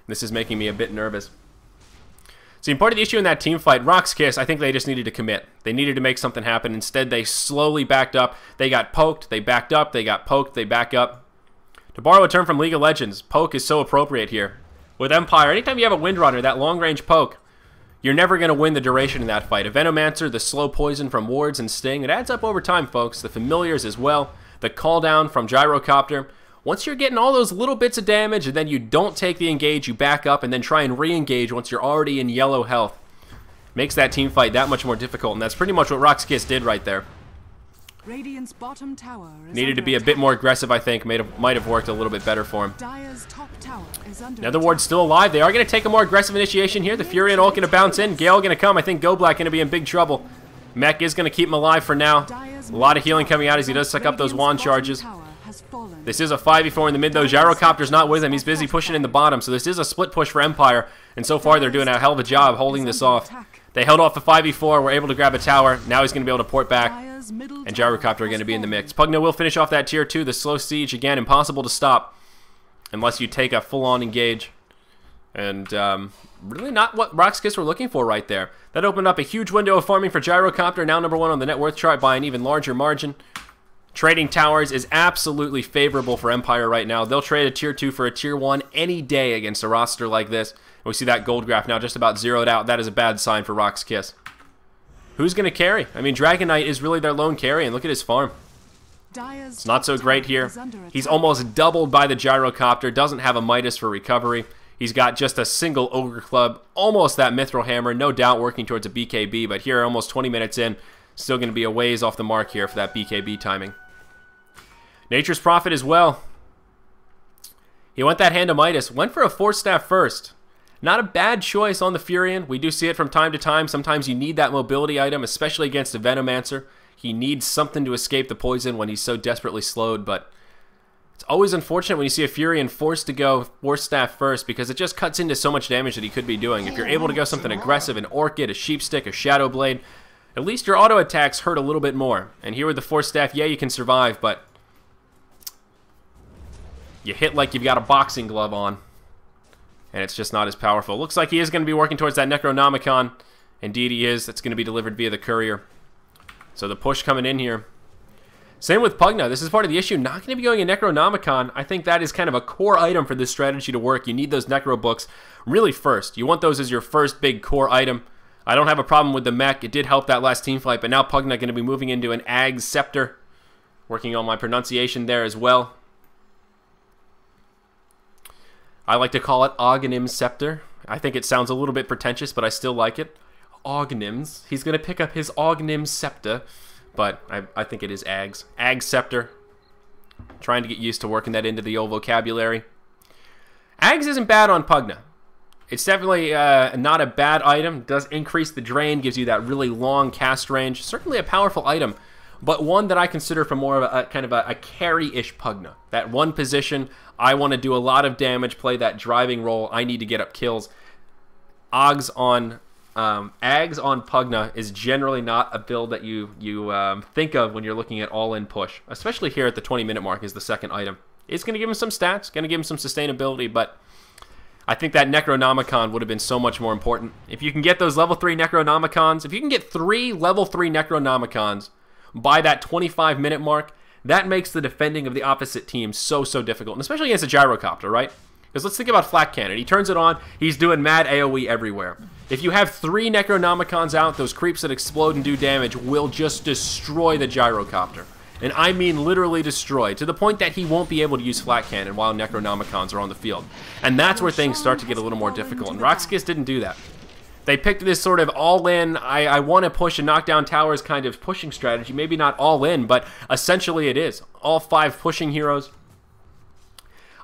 This is making me a bit nervous. See, part of the issue in that team fight, RoX.KiS, I think they just needed to commit. They needed to make something happen. Instead, they slowly backed up. They got poked. They backed up. They got poked. They back up. To borrow a term from League of Legends, poke is so appropriate here. With Empire, anytime you have a Windrunner, that long-range poke, you're never going to win the duration in that fight. A Venomancer, the slow poison from wards and sting, it adds up over time, folks. The familiars as well. The call down from Gyrocopter. Once you're getting all those little bits of damage and then you don't take the engage, you back up and then try and re-engage once you're already in yellow health. Makes that team fight that much more difficult, and that's pretty much what RoX.KiS did right there. Radiant's bottom tower is Needed to be a bit more aggressive, I think. Might have worked a little bit better for him. Dire's top tower is under Now the ward's still alive. They are going to take a more aggressive initiation here. The Fury and ult going to bounce in. Gale going to come. I think Go Black going to be in big trouble. Mech is going to keep him alive for now. A lot of healing coming out as he does suck up those wand charges. This is a 5v4 in the mid, though. Gyrocopter's not with him. He's busy pushing in the bottom, so this is a split push for Empire, and so far they're doing a hell of a job holding this off. They held off the 5v4, were able to grab a tower. Now he's going to be able to port back, and Gyrocopter are going to be in the mix. Pugna will finish off that tier 2. The slow siege, again, impossible to stop unless you take a full-on engage. And really not what RoX.KiS were looking for right there. That opened up a huge window of farming for Gyrocopter, now number 1 on the net worth chart by an even larger margin. Trading towers is absolutely favorable for Empire right now. They'll trade a tier 2 for a tier 1 any day against a roster like this. And we see that gold graph now just about zeroed out. That is a bad sign for RoX.KiS. Who's going to carry? I mean, Dragon Knight is really their lone carry, and look at his farm. It's not so great here. He's almost doubled by the Gyrocopter, doesn't have a Midas for recovery. He's got just a single Ogre Club, almost that Mithril Hammer, no doubt working towards a BKB, but here almost 20 minutes in, still going to be a ways off the mark here for that BKB timing. Nature's Prophet as well. He went that hand of Midas. Went for a Force Staff first. Not a bad choice on the Furion. We do see it from time to time. Sometimes you need that mobility item, especially against a Venomancer. He needs something to escape the poison when he's so desperately slowed, but it's always unfortunate when you see a Furion forced to go Force Staff first because it just cuts into so much damage that he could be doing. If you're able to go something aggressive, an Orchid, a Sheepstick, a Shadow Blade, At least your auto attacks hurt a little bit more. And here with the Force Staff, yeah, you can survive, but you hit like you've got a boxing glove on. And it's just not as powerful. Looks like he is going to be working towards that Necronomicon. Indeed he is. It's going to be delivered via the courier. So the push coming in here. Same with Pugna. This is part of the issue. Not going to be going a Necronomicon. I think that is kind of a core item for this strategy to work. You need those Necro books really first. You want those as your first big core item. I don't have a problem with the mech. It did help that last team fight, but now Pugna going to be moving into an Ag Scepter. Working on my pronunciation there as well. I like to call it Ognim Scepter. I think it sounds a little bit pretentious, but I still like it. Ognims. He's going to pick up his Ognim Scepter, but I think it is Ags. Ag Scepter. Trying to get used to working that into the old vocabulary. Ags isn't bad on Pugna. It's definitely not a bad item. Does increase the drain, gives you that really long cast range. Certainly a powerful item, but one that I consider for more of a kind of a carry-ish Pugna. That one position, I want to do a lot of damage, play that driving role. I need to get up kills. Ags on Pugna is generally not a build that you think of when you're looking at all-in push, especially here at the 20-minute mark is the second item. It's going to give him some stats, going to give him some sustainability, but I think that Necronomicon would have been so much more important. If you can get those level 3 Necronomicons, if you can get 3 level 3 Necronomicons by that 25-minute mark, that makes the defending of the opposite team so difficult, and especially against a Gyrocopter, right? Because let's think about Flak Cannon. He turns it on, he's doing mad AoE everywhere. If you have 3 Necronomicons out, those creeps that explode and do damage will just destroy the Gyrocopter. And I mean literally destroy, to the point that he won't be able to use Flak Cannon while Necronomicons are on the field. And that's where things start to get a little more difficult, and RoX.KiS didn't do that. They picked this sort of all-in, I want to push and knock down towers kind of pushing strategy. Maybe not all-in, but essentially it is. All 5 pushing heroes.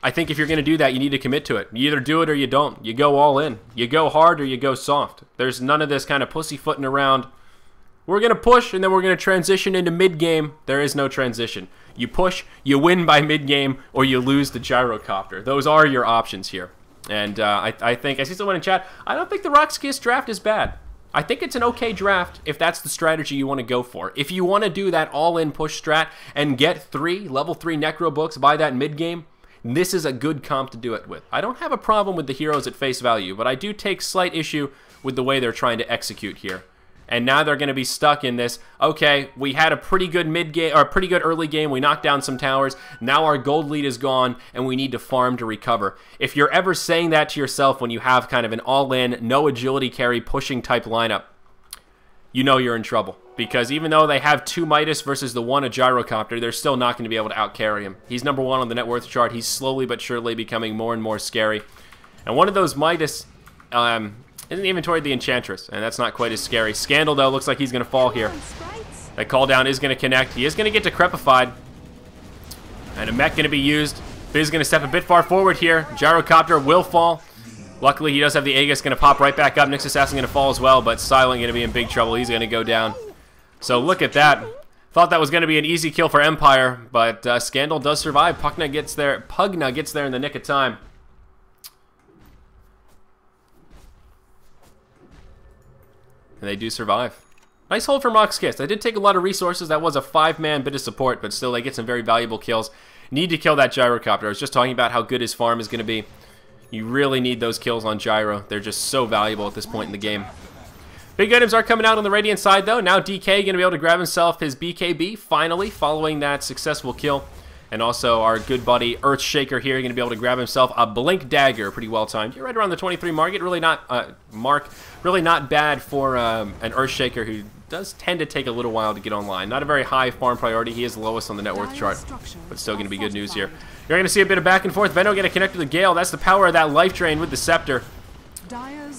I think if you're going to do that, you need to commit to it. You either do it or you don't. You go all in. You go hard or you go soft. There's none of this kind of pussyfooting around. We're going to push, and then we're going to transition into mid-game. There is no transition. You push, you win by mid-game, or you lose the Gyrocopter. Those are your options here. And I think, I see someone in chat, I don't think the RoX.KiS draft is bad. I think it's an okay draft if that's the strategy you want to go for. If you want to do that all-in push strat and get 3 level 3 Necro books by that mid-game, this is a good comp to do it with. I don't have a problem with the heroes at face value, but I do take slight issue with the way they're trying to execute here. And now they're going to be stuck in this, okay, we had a pretty good mid-game, or a pretty good early game, we knocked down some towers, now our gold lead is gone, and we need to farm to recover. If you're ever saying that to yourself when you have kind of an all-in, no agility carry, pushing type lineup, you know you're in trouble. Because even though they have 2 Midas versus the 1 a Gyrocopter, they're still not going to be able to outcarry him. He's number 1 on the net worth chart, he's slowly but surely becoming more and more scary. And one of those Midas, in the inventory of the Enchantress, and that's not quite as scary. Scandal, though, looks like he's going to fall here. That call down is going to connect. He is going to get decrepified. And a mech going to be used. Biz going to step a bit far forward here. Gyrocopter will fall. Luckily, he does have the Aegis going to pop right back up. Nyx Assassin going to fall as well, but Silent going to be in big trouble. He's going to go down. So look at that. Thought that was going to be an easy kill for Empire, but Scandal does survive. Pugna gets there in the nick of time. And they do survive. Nice hold from RoX.KiS. They did take a lot of resources. That was a 5-man bit of support, but still they get some very valuable kills. Need to kill that Gyrocopter. I was just talking about how good his farm is going to be. You really need those kills on Gyro. They're just so valuable at this point in the game. Big items are coming out on the Radiant side, though. Now DK going to be able to grab himself his BKB, finally, following that successful kill. And also our good buddy Earthshaker here going to be able to grab himself a Blink Dagger, pretty well timed. You're right around the 23 mark. Really not bad for an Earthshaker who does tend to take a little while to get online. Not a very high farm priority. He is the lowest on the net worth chart, but still going to be good news here. You're going to see a bit of back and forth. Veno going to connect to the Gale. That's the power of that life drain with the Scepter.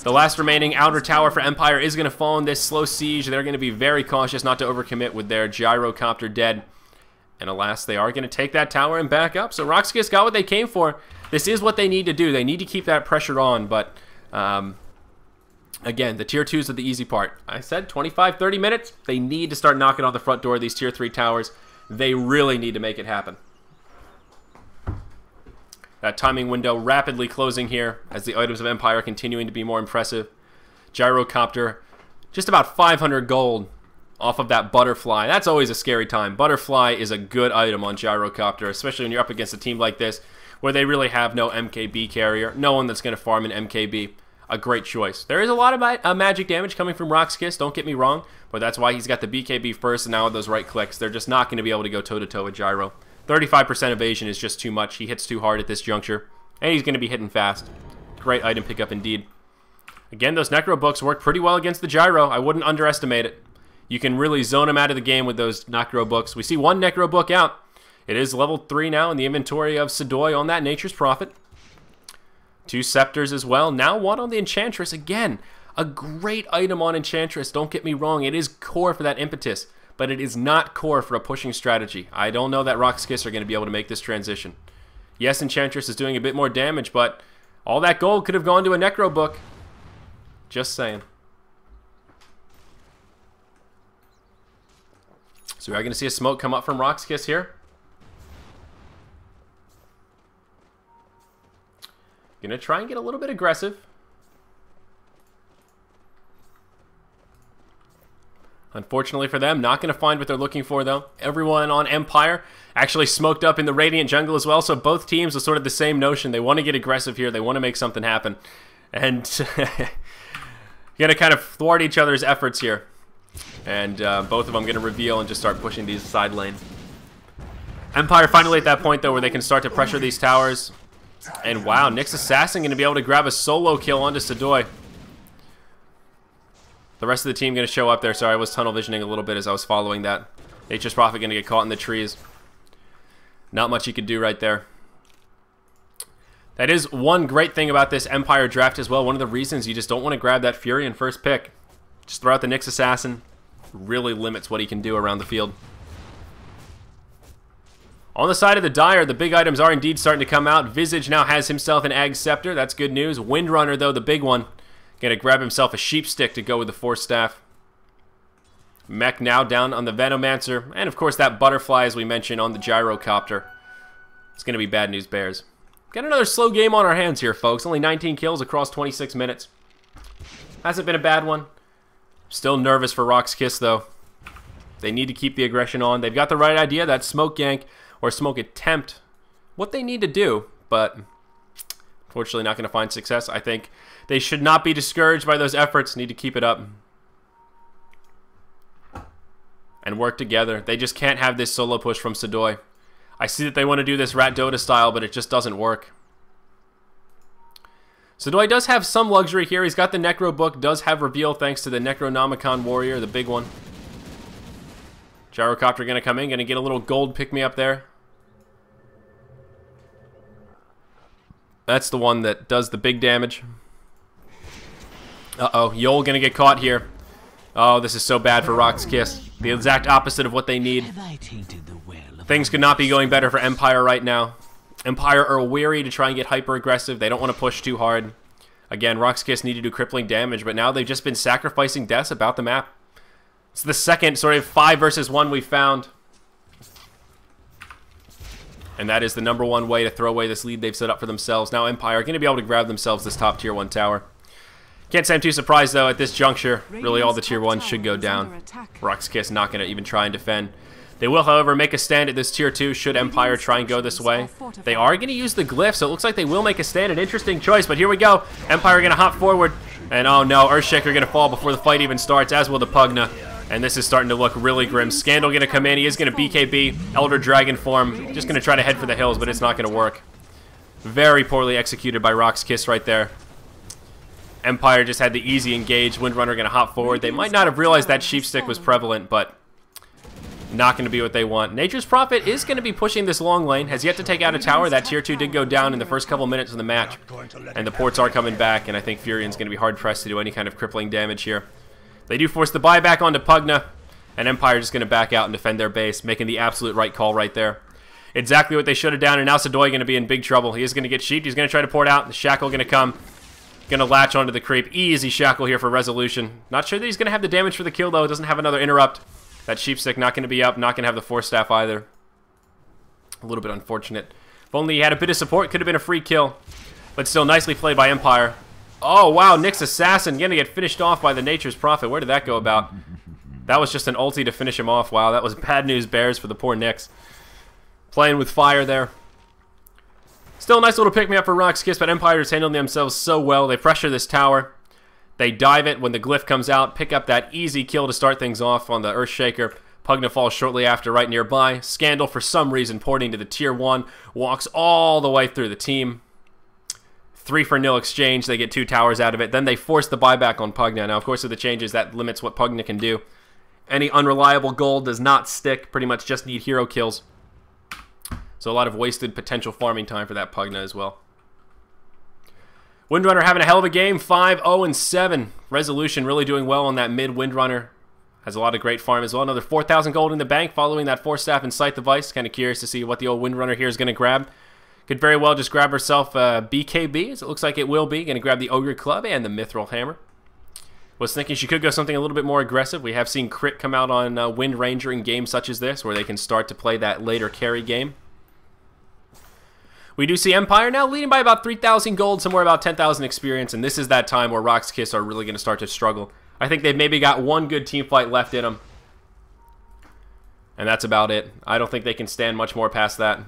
The last remaining outer tower for Empire is going to fall in this slow siege. They're going to be very cautious not to overcommit with their Gyrocopter dead. And alas, they are going to take that tower and back up. So RoX.KiS got what they came for. This is what they need to do. They need to keep that pressure on. But, again, the Tier 2s are the easy part. I said 25, 30 minutes. They need to start knocking on the front door of these Tier 3 towers. They really need to make it happen. That timing window rapidly closing here as the items of Empire continuing to be more impressive. Gyrocopter, just about 500 gold off of that butterfly. That's always a scary time. Butterfly is a good item on Gyrocopter, especially when you're up against a team like this where they really have no MKB carrier, no one that's going to farm an MKB. A great choice. There is a lot of magic damage coming from RoX.KiS, don't get me wrong, but that's why he's got the BKB first, and now with those right clicks, they're just not going to be able to go toe-to-toe with Gyro. 35% evasion is just too much. He hits too hard at this juncture, and he's going to be hitting fast. Great item pickup indeed. Again, those Necro Books work pretty well against the Gyro. I wouldn't underestimate it. You can really zone him out of the game with those Necro Books. We see one Necro Book out. It is level 3 now in the inventory of Sadoy on that Nature's Prophet. 2 Scepters as well. Now 1 on the Enchantress. Again, a great item on Enchantress. Don't get me wrong. It is core for that impetus, but it is not core for a pushing strategy. I don't know that RoX.KiS are going to be able to make this transition. Yes, Enchantress is doing a bit more damage, but all that gold could have gone to a Necro Book. Just saying. So we are going to see a smoke come up from RoX.KiS here. Going to try and get a little bit aggressive. Unfortunately for them, not going to find what they're looking for, though. Everyone on Empire actually smoked up in the Radiant jungle as well, so both teams are sort of the same notion. They want to get aggressive here. They want to make something happen. And going to kind of thwart each other's efforts here. And both of them going to reveal and just start pushing these side lane. Empire finally at that point, though, where they can start to pressure these towers. And wow, Nyx Assassin going to be able to grab a solo kill onto Sadoy. The rest of the team going to show up there. Sorry, I was tunnel visioning a little bit as I was following that. Nature's Prophet going to get caught in the trees. Not much you could do right there. That is one great thing about this Empire draft as well. One of the reasons you just don't want to grab that Fury in first pick. Just throw out the Nyx Assassin. Really limits what he can do around the field. On the side of the Dire, the big items are indeed starting to come out. Visage now has himself an Ag Scepter. That's good news. Windrunner, though, the big one. Going to grab himself a Sheep Stick to go with the Force Staff. Mech now down on the Venomancer. And, of course, that Butterfly, as we mentioned, on the Gyrocopter. It's going to be bad news bears. Got another slow game on our hands here, folks. Only 19 kills across 26 minutes. Hasn't been a bad one. Still nervous for RoX.KiS, though. They need to keep the aggression on. They've got the right idea. That Smoke Gank or Smoke Attempt. What they need to do, but unfortunately not going to find success. I think they should not be discouraged by those efforts. Need to keep it up. And work together. They just can't have this solo push from Sadoy. I see that they want to do this Rat Dota style, but it just doesn't work. Sadoy does have some luxury here. He's got the Necro Book, does have Reveal thanks to the Necronomicon Warrior, the big one. Gyrocopter going to come in, going to get a little gold pick-me-up there. That's the one that does the big damage. Uh-oh, Yol going to get caught here. Oh, this is so bad for RoX.KiS. The exact opposite of what they need. Things could not be going better for Empire right now. Empire are wary to try and get hyper-aggressive. They don't want to push too hard. Again, RoX.KiS need to do crippling damage, but now they've just been sacrificing deaths about the map. It's the second sort of 5 versus 1 we found. And that is the #1 way to throw away this lead they've set up for themselves. Now Empire are going to be able to grab themselves this top tier 1 tower. Can't say I'm too surprised, though, at this juncture. Really, all the tier 1s should go down. RoX.KiS not going to even try and defend. They will, however, make a stand at this tier 2 should Empire try and go this way. They are going to use the glyph, so it looks like they will make a stand. An interesting choice, but here we go. Empire going to hop forward. And oh no, Earthshaker going to fall before the fight even starts, as will the Pugna. And this is starting to look really grim. Scandal going to come in. He is going to BKB. Elder Dragon form. Just going to try to head for the hills, but it's not going to work. Very poorly executed by RoX.KiS right there. Empire just had the easy engage. Windrunner going to hop forward. They might not have realized that Sheep Stick was prevalent, but not going to be what they want. Nature's Prophet is going to be pushing this long lane. Has yet to take out a tower. That tier 2 did go down in the first couple minutes of the match. And the ports are coming back, and I think Furion's going to be hard-pressed to do any kind of crippling damage here. They do force the buyback onto Pugna, and Empire just going to back out and defend their base, making the absolute right call right there. Exactly what they should have done, and now Sadoy going to be in big trouble. He is going to get sheeped. He's going to try to port out. The Shackle going to come. Going to latch onto the creep. Easy Shackle here for resolution. Not sure that he's going to have the damage for the kill, though. Doesn't have another interrupt. That Sheep Stick not going to be up. Not going to have the Force Staff either. A little bit unfortunate. If only he had a bit of support, could have been a free kill. But still nicely played by Empire. Oh, wow. Nyx Assassin going to get finished off by the Nature's Prophet. Where did that go about? That was just an ulti to finish him off. Wow, that was bad news bears for the poor Nyx. Playing with fire there. Still a nice little pick-me-up for RoX.KiS, but Empire is handling themselves so well. They pressure this tower. They dive it when the glyph comes out, pick up that easy kill to start things off on the Earthshaker. Pugna falls shortly after right nearby. Scandal, for some reason, porting to the Tier 1, walks all the way through the team. 3-for-0 exchange. They get 2 towers out of it. Then they force the buyback on Pugna. Now, of course, with the changes, that limits what Pugna can do. Any unreliable gold does not stick. Pretty much just need hero kills. So a lot of wasted potential farming time for that Pugna as well. Windrunner having a hell of a game. 5-0-7. Resolution really doing well on that mid Windrunner. Has a lot of great farm as well. Another 4,000 gold in the bank following that Force Staff and Sight device. Kind of curious to see what the old Windrunner here is going to grab. Could very well just grab herself a BKB, as it looks like it will be. Going to grab the Ogre Club and the Mithril Hammer. Was thinking she could go something a little bit more aggressive. We have seen Crit come out on Wind Ranger in games such as this, where they can start to play that later carry game. We do see Empire now leading by about 3,000 gold, somewhere about 10,000 experience, and this is that time where RoX.KiS are really going to start to struggle. I think they've maybe got one good team fight left in them, and that's about it. I don't think they can stand much more past that. A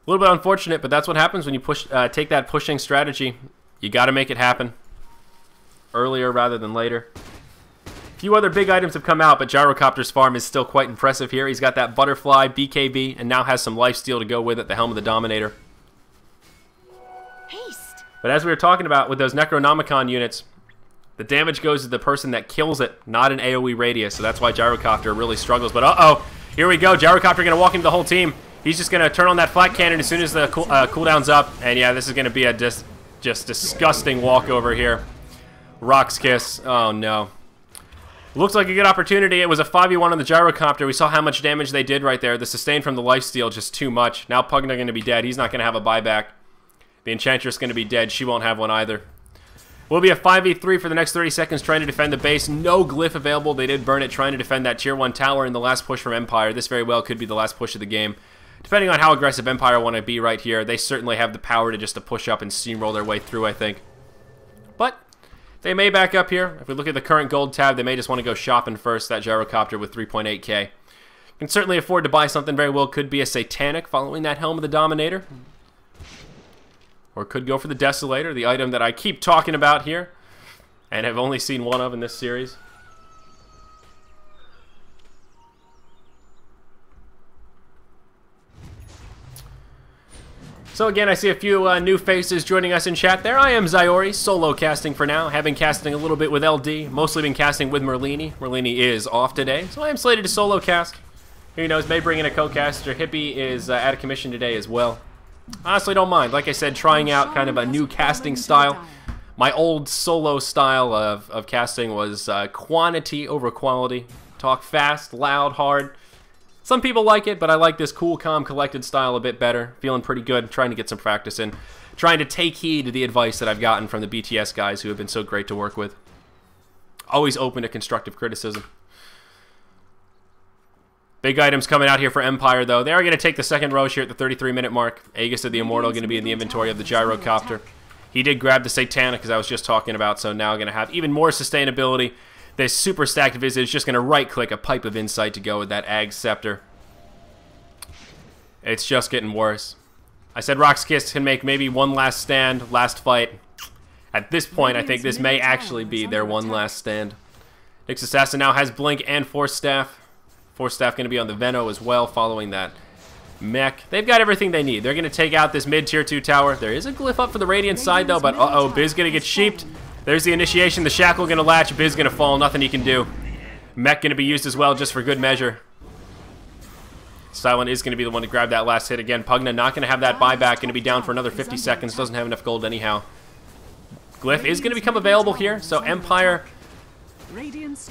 little bit unfortunate, but that's what happens when you take that pushing strategy. You got to make it happen earlier rather than later. A few other big items have come out, but Gyrocopter's farm is still quite impressive here. He's got that Butterfly, BKB, and now has some lifesteal to go with it, the Helm of the Dominator. Haste. But as we were talking about with those Necronomicon units, the damage goes to the person that kills it, not an AoE radius, so that's why Gyrocopter really struggles. But uh-oh, here we go. Gyrocopter going to walk into the whole team. He's just going to turn on that flat cannon as soon as the cooldown's up. And yeah, this is going to be a just disgusting walkover here. RoX.KiS. Oh, no. Looks like a good opportunity. It was a 5v1 on the Gyrocopter. We saw how much damage they did right there. The sustain from the lifesteal, just too much. Now Pugna going to be dead. He's not going to have a buyback. The Enchantress going to be dead. She won't have one either. Will be a 5v3 for the next 30 seconds trying to defend the base. No glyph available. They did burn it trying to defend that Tier 1 tower in the last push from Empire. This very well could be the last push of the game. Depending on how aggressive Empire want to be right here, they certainly have the power to just to push up and steamroll their way through, I think. But they may back up here. If we look at the current gold tab, they may just want to go shopping first, that Gyrocopter with 3.8k. Can certainly afford to buy something. Very well could be a Satanic following that Helm of the Dominator. Or could go for the Desolator, the item that I keep talking about here and have only seen one of in this series. So again, I see a few new faces joining us in chat there. I am Zyori, solo casting for now. Have been casting a little bit with LD, mostly been casting with Merlini. Merlini is off today, so I am slated to solo cast. Who knows, may bring in a co-caster. Hippie is out of commission today as well. Honestly, don't mind. Like I said, trying out kind of a new casting style. My old solo style of casting was quantity over quality. Talk fast, loud, hard. Some people like it, but I like this cool, calm, collected style a bit better. Feeling pretty good, trying to get some practice in. Trying to take heed to the advice that I've gotten from the BTS guys who have been so great to work with. Always open to constructive criticism. Big items coming out here for Empire, though. They are going to take the second Roche here at the 33-minute mark. Aegis of the Immortal going to be in the inventory of the Gyrocopter. He did grab the Satanic, as I was just talking about, so now going to have even more sustainability. This super stacked Visage just going to right-click a Pipe of Insight to go with that Ag Scepter. It's just getting worse. I said RoX.KiS can make maybe one last stand, last fight. At this point, I think this may actually be their one last stand. Nyx Assassin now has Blink and Force Staff. Force Staff going to be on the Veno as well, following that mech. They've got everything they need. They're going to take out this mid-tier 2 tower. There is a glyph up for the Radiant side, though, but uh-oh, Biz going to get sheeped. There's the initiation. The Shackle going to latch. Biz going to fall. Nothing he can do. Mech going to be used as well, just for good measure. Silent is going to be the one to grab that last hit again. Pugna not going to have that buyback. Going to be down for another 50 seconds. Doesn't have enough gold anyhow. Glyph is going to become available here, so Empire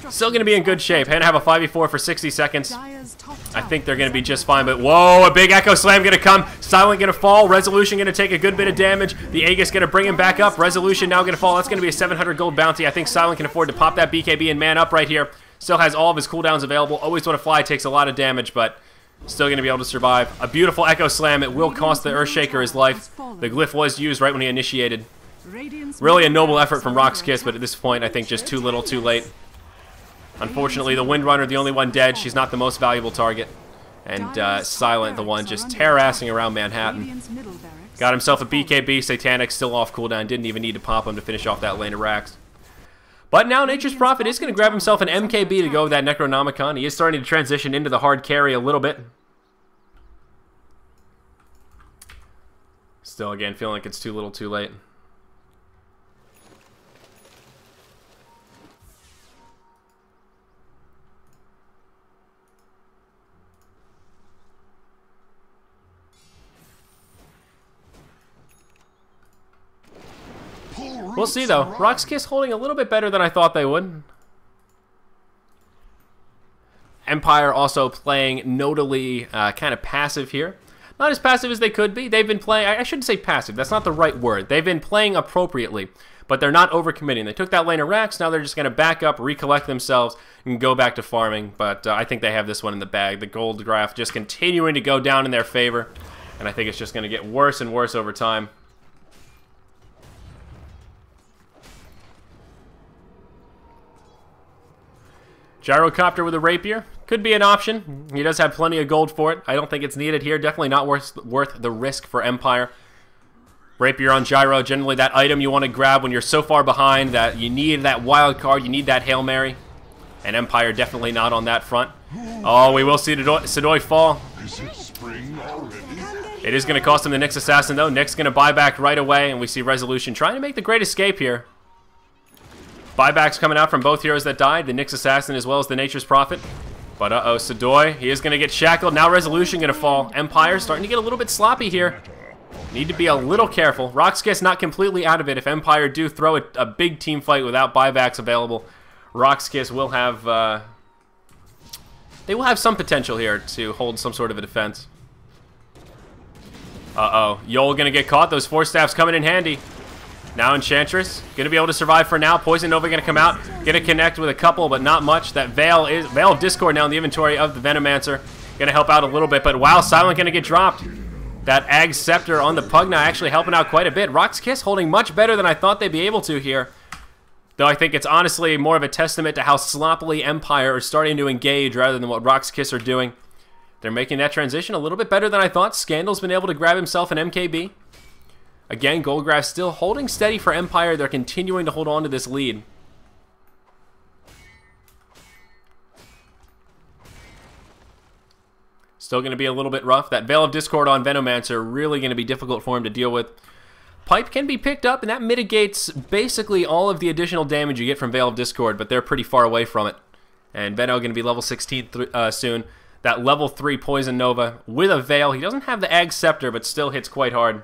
still going to be in good shape. And have a 5v4 for 60 seconds. I think they're going to be just fine, but whoa, a big Echo Slam going to come. Silent going to fall. Resolution going to take a good bit of damage. The Aegis going to bring him back up. Resolution now going to fall. That's going to be a 700 gold bounty. I think Silent can afford to pop that BKB and man up right here. Still has all of his cooldowns available. Always want to fly. Takes a lot of damage, but still going to be able to survive. A beautiful Echo Slam. It will cost the Earthshaker his life. The glyph was used right when he initiated. Radiant's Really a middle noble barracks effort from are under RoX.KiS, but at attack. this point, I think just too little too late. Unfortunately, the Windrunner, the only one dead. She's not the most valuable target. And Silent, the one just terrassing around Manhattan. Radiant's middle barracks Got himself a has fallen. BKB. Satanic still off cooldown. Didn't even need to pop him to finish off that lane of racks. But now Nature's Prophet is going to grab himself an MKB to go with that Necronomicon. He is starting to transition into the hard carry a little bit. Still, again, feeling like it's too little too late. We'll see, though. RoX.KiS holding a little bit better than I thought they would. Empire also playing notably kind of passive here. Not as passive as they could be. They've been playing... I shouldn't say passive. That's not the right word. They've been playing appropriately, but they're not overcommitting. They took that lane of racks. Now they're just going to back up, recollect themselves, and go back to farming. But I think they have this one in the bag. The gold graph just continuing to go down in their favor, and I think it's just going to get worse and worse over time. Gyrocopter with a rapier could be an option. He does have plenty of gold for it. I don't think it's needed here. Definitely not worth the risk for Empire. Rapier on Gyro, generally that item you want to grab when you're so far behind that you need that wild card, you need that Hail Mary. And Empire definitely not on that front. Oh, we will see Sidoi fall. It is going to cost him the Nyx Assassin, though. Nyx going to buy back right away, and we see Resolution trying to make the great escape here. Buybacks coming out from both heroes that died, the Nyx Assassin as well as the Nature's Prophet. But uh-oh, Sidoi, he is going to get shackled. Now Resolution going to fall. Empire starting to get a little bit sloppy here. Need to be a little careful. RoX.KiS not completely out of it. If Empire do throw a big team fight without buybacks available, RoX.KiS will have... they will have some potential here to hold some sort of a defense. Uh-oh, Yol going to get caught. Those Force Staffs coming in handy. Now Enchantress, going to be able to survive for now. Poison Nova going to come out, going to connect with a couple, but not much. That Veil of Discord now in the inventory of the Venomancer. Going to help out a little bit, but wow, Silent going to get dropped. That Ag Scepter on the Pugna actually helping out quite a bit. RoX.KiS holding much better than I thought they'd be able to here. Though I think it's honestly more of a testament to how sloppily Empire are starting to engage rather than what RoX.KiS are doing. They're making that transition a little bit better than I thought. Scandal's been able to grab himself an MKB. Again, Goldgraph still holding steady for Empire. They're continuing to hold on to this lead. Still going to be a little bit rough. That Veil of Discord on Venomancer really going to be difficult for him to deal with. Pipe can be picked up, and that mitigates basically all of the additional damage you get from Veil of Discord, but they're pretty far away from it. And Veno going to be level 16 soon. That level 3 Poison Nova with a Veil. He doesn't have the Ag Scepter, but still hits quite hard.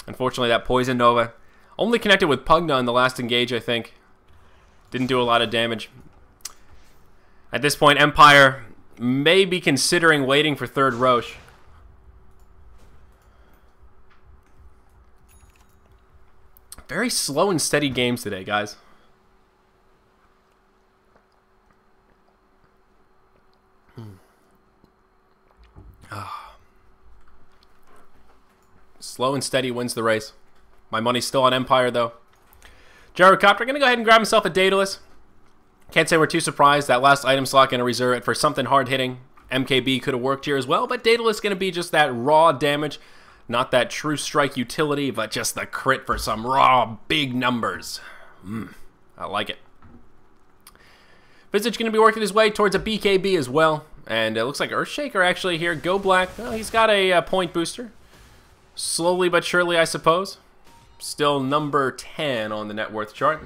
Unfortunately, that Poison Nova only connected with Pugna in the last engage, I think. Didn't do a lot of damage. At this point, Empire may be considering waiting for third Roche. Very slow and steady games today, guys. Slow and steady wins the race. My money's still on Empire, though. Gyrocopter going to go ahead and grab himself a Daedalus. Can't say we're too surprised. That last item slot going to reserve it for something hard-hitting. MKB could have worked here as well, but Daedalus going to be just that raw damage. Not that true strike utility, but just the crit for some raw, big numbers. I like it. Visage going to be working his way towards a BKB as well. And it looks like Earthshaker actually here. Go Black. Well, he's got a point booster. Slowly but surely, I suppose. Still number 10 on the net worth chart.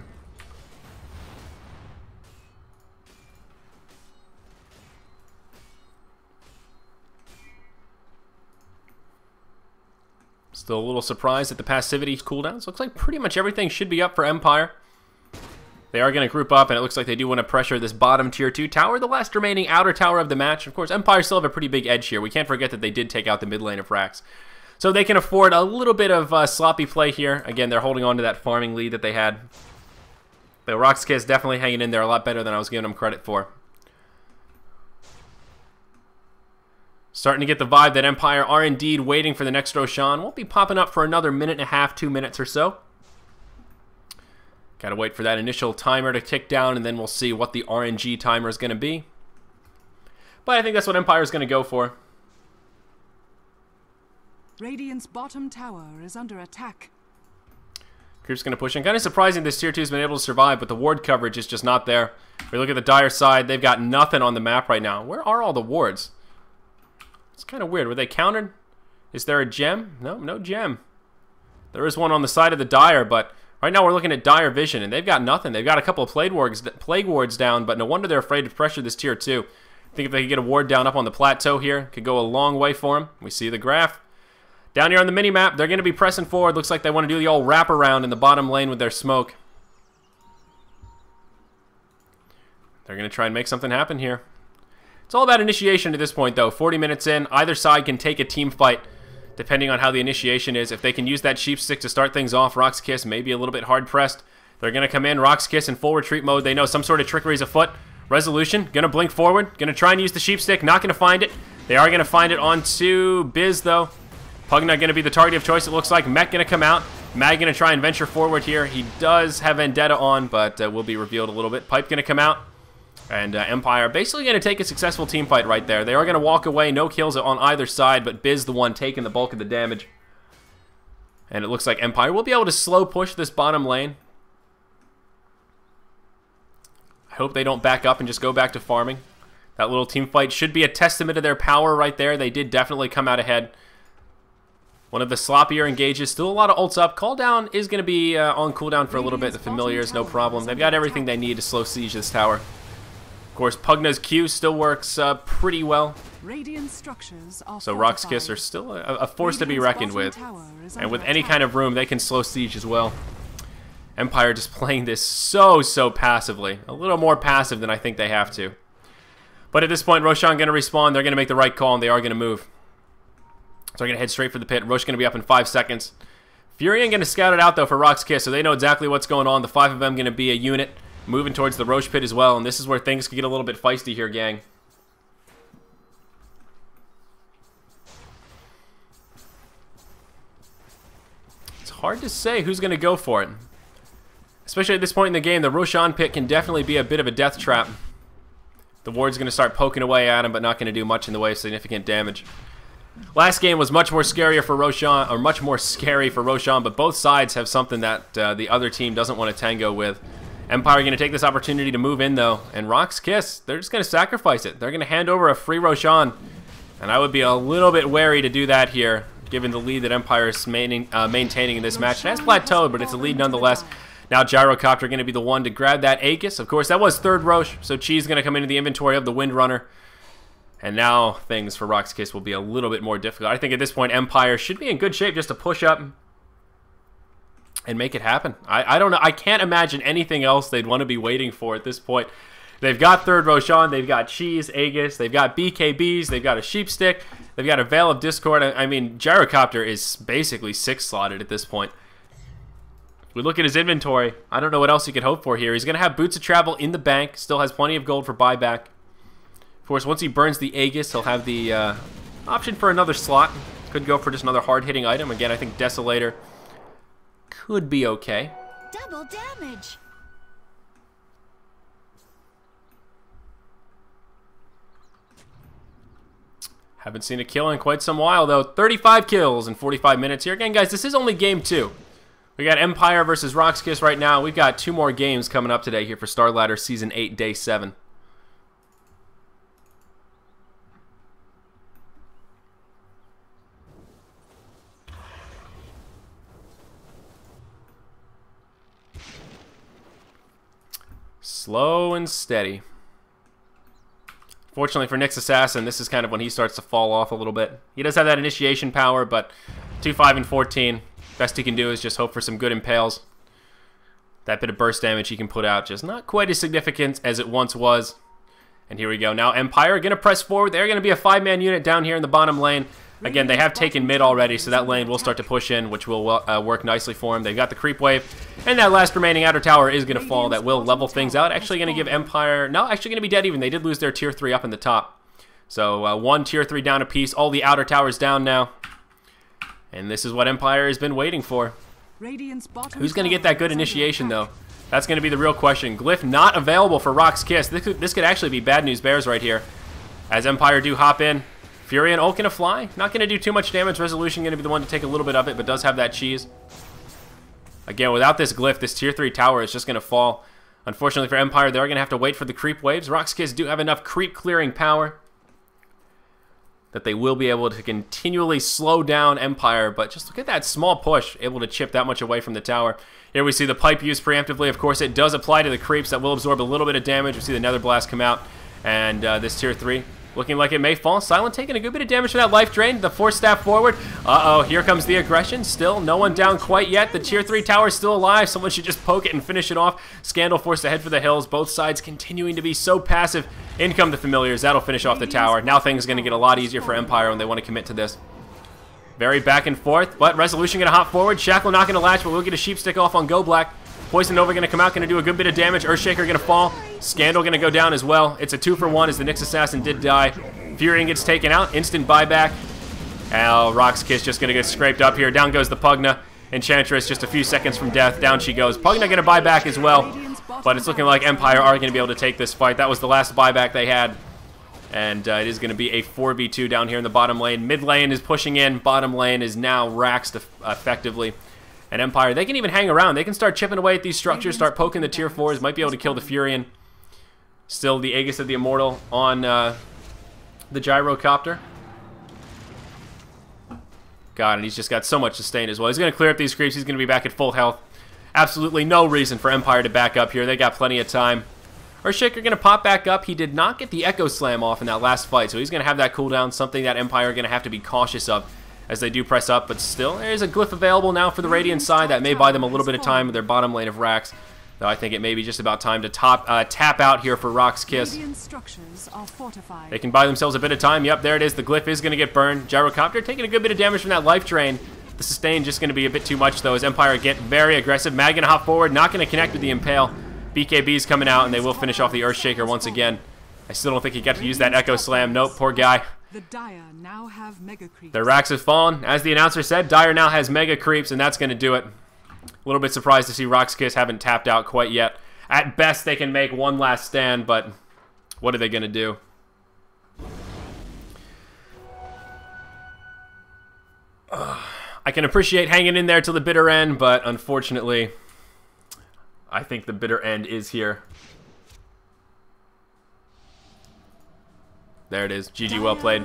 Still a little surprised at the passivity cooldowns. Looks like pretty much everything should be up for Empire. They are going to group up, and it looks like they do want to pressure this bottom tier 2 tower, the last remaining outer tower of the match. Of course, Empire still have a pretty big edge here. We can't forget that they did take out the mid lane of Rax. So they can afford a little bit of sloppy play here. Again, they're holding on to that farming lead that they had. The RoX.KiS definitely hanging in there a lot better than I was giving them credit for. Starting to get the vibe that Empire are indeed waiting for the next Roshan. Won't be popping up for another minute and a half, 2 minutes or so. Gotta wait for that initial timer to tick down, and then we'll see what the RNG timer is going to be. But I think that's what Empire is going to go for. Radiant's bottom tower is under attack. Creep's going to push in. Kind of surprising this tier 2 has been able to survive, but the ward coverage is just not there. If we look at the Dire side, they've got nothing on the map right now. Where are all the wards? It's kind of weird. Were they countered? Is there a gem? No, no gem. There is one on the side of the Dire, but right now we're looking at Dire vision, and they've got nothing. They've got a couple of plague wards down, but no wonder they're afraid to pressure this tier 2. I think if they could get a ward down up on the plateau here, could go a long way for them. We see the graph. Down here on the mini-map, they're going to be pressing forward. Looks like they want to do the old wraparound in the bottom lane with their smoke. They're going to try and make something happen here. It's all about initiation at this point, though. 40 minutes in, either side can take a team fight, depending on how the initiation is. If they can use that sheep stick to start things off, RoX.KiS may be a little bit hard-pressed. They're going to come in, RoX.KiS in full retreat mode. They know some sort of trickery is afoot. Resolution, going to blink forward, going to try and use the sheep stick, not going to find it. They are going to find it onto Biz, though. Pugna going to be the target of choice, it looks like. Mech going to come out. Mag going to try and venture forward here. He does have Vendetta on, but will be revealed a little bit. Pipe going to come out. And Empire basically going to take a successful team fight right there. They are going to walk away. No kills on either side, but Biz the one taking the bulk of the damage. And it looks like Empire will be able to slow push this bottom lane. I hope they don't back up and just go back to farming. That little team fight should be a testament to their power right there. They did definitely come out ahead. One of the sloppier engages. Still a lot of ults up. Call down is going to be on cooldown for a little bit. The familiars, no problem. They've got everything they need to slow siege this tower. Of course, Pugna's Q still works pretty well. So RoX.KiS are still a force to be reckoned with. And with any kind of room, they can slow siege as well. Empire just playing this so passively. A little more passive than I think they have to. But at this point, Roshan going to respawn. They're going to make the right call, and they are going to move. So they're going to head straight for the pit. Rosh going to be up in 5 seconds. Furion going to scout it out, though, for RoX.KiS, so they know exactly what's going on. The 5 of them going to be a unit moving towards the Rosh pit as well, and this is where things could get a little bit feisty here, gang. It's hard to say who's going to go for it. Especially at this point in the game, the Roshan pit can definitely be a bit of a death trap. The ward's going to start poking away at him, but not going to do much in the way of significant damage. Last game was much more scarier for Roshan, or much more scary for Roshan, but both sides have something that the other team doesn't want to tango with. Empire going to take this opportunity to move in, though, and RoX.KiS, they're just going to sacrifice it. They're going to hand over a free Roshan, and I would be a little bit wary to do that here, given the lead that Empire is maintaining in this match. It has plateaued, but it's a lead nonetheless. Now Gyrocopter going to be the one to grab that Aegis. Of course, that was third Rosh, so Chi's going to come into the inventory of the Windrunner. And now things for RoX.KiS will be a little bit more difficult. I think at this point, Empire should be in good shape just to push up and make it happen. I don't know. I can't imagine anything else they'd want to be waiting for at this point. They've got third Roshan, they've got Chi's, Aegis, they've got BKBs, they've got a Sheep Stick, they've got a Veil of Discord. I mean, Gyrocopter is basically 6-slotted at this point. We look at his inventory. I don't know what else he could hope for here. He's going to have Boots of Travel in the bank. Still has plenty of gold for buyback. Of course, once he burns the Aegis, he'll have the option for another slot. Could go for just another hard-hitting item. Again, I think Desolator could be okay. Double damage. Haven't seen a kill in quite some while, though. 35 kills in 45 minutes here. Again, guys, this is only game 2. We got Empire versus RoX.KiS right now. We've got 2 more games coming up today here for Starladder Season 8, Day 7. Slow and steady. Fortunately for Nyx Assassin, this is kind of when he starts to fall off a little bit. He does have that initiation power, but 2, 5, and 14. Best he can do is just hope for some good impales. That bit of burst damage he can put out, just not quite as significant as it once was. And here we go. Now Empire going to press forward. They're going to be a 5-man unit down here in the bottom lane. Again, they have taken mid already, so that lane will start to push in, which will work nicely for them. They've got the creep wave, and that last remaining outer tower is going to fall. That will level things out. Actually going to give Empire... No, actually going to be dead even. They did lose their tier 3 up in the top. So one tier 3 down apiece. All the outer towers down now. And this is what Empire has been waiting for. Who's going to get that good initiation, though? That's going to be the real question. Glyph not available for RoX.KiS. This could actually be bad news bears right here. As Empire do hop in. Fury and ult going to fly. Not going to do too much damage. Resolution going to be the one to take a little bit of it, but does have that cheese. Again, without this Glyph, this tier 3 tower is just going to fall. Unfortunately for Empire, they're going to have to wait for the creep waves. RoX.KiS do have enough creep clearing power that they will be able to continually slow down Empire, but just look at that small push, able to chip that much away from the tower. Here we see the pipe used preemptively. Of course, it does apply to the creeps. That will absorb a little bit of damage. We see the Nether Blast come out, and this tier 3 looking like it may fall. Silent taking a good bit of damage for that life drain. The Force Staff forward. Uh-oh, here comes the aggression. Still, no one down quite yet. The tier 3 tower is still alive. Someone should just poke it and finish it off. Scandal forced to head for the hills. Both sides continuing to be so passive. In come the familiars. That'll finish off the tower. Now things are going to get a lot easier for Empire when they want to commit to this. Very back and forth. But Resolution going to hop forward. Shackle not going to latch, but we'll get a Sheep Stick off on Go Black. Poison Nova going to come out, going to do a good bit of damage. Earthshaker going to fall. Scandal going to go down as well. It's a 2-for-1 as the Nyx Assassin did die. Furion gets taken out. Instant buyback. And RoX.KiS just going to get scraped up here. Down goes the Pugna. Enchantress just a few seconds from death. Down she goes. Pugna going to buy back as well. But it's looking like Empire are going to be able to take this fight. That was the last buyback they had. And it is going to be a 4v2 down here in the bottom lane. Mid lane is pushing in. Bottom lane is now raxed effectively. And Empire, they can even hang around. They can start chipping away at these structures, start poking the tier 4s. Might be able to kill the Furion. Still the Aegis of the Immortal on the Gyrocopter. God, and he's just got so much sustain as well. He's going to clear up these creeps. He's going to be back at full health. Absolutely no reason for Empire to back up here. They got plenty of time. Earthshaker going to pop back up. He did not get the Echo Slam off in that last fight, so he's going to have that cooldown, something that Empire are going to have to be cautious of as they do press up. But still, there's a Glyph available now for the Radiant side. That may buy them a little bit of time with their bottom lane of Rax. Though I think it may be just about time to tap out here for RoX.KiS. They can buy themselves a bit of time. Yep, there it is. The Glyph is going to get burned. Gyrocopter taking a good bit of damage from that life drain. The sustain just going to be a bit too much, though, as Empire get very aggressive. Mag going to hop forward, not going to connect with the Impale. BKB's coming out, and they will finish off the Earthshaker once again. I still don't think he got to use that Echo Slam. Nope, poor guy. The Dire now have mega creeps. Their Rax has fallen. As the announcer said, Dire now has mega creeps, and that's going to do it. A little bit surprised to see RoX.KiS haven't tapped out quite yet. At best, they can make one last stand, but what are they going to do? I can appreciate hanging in there till the bitter end, but unfortunately, I think the bitter end is here. There it is. GG, well played.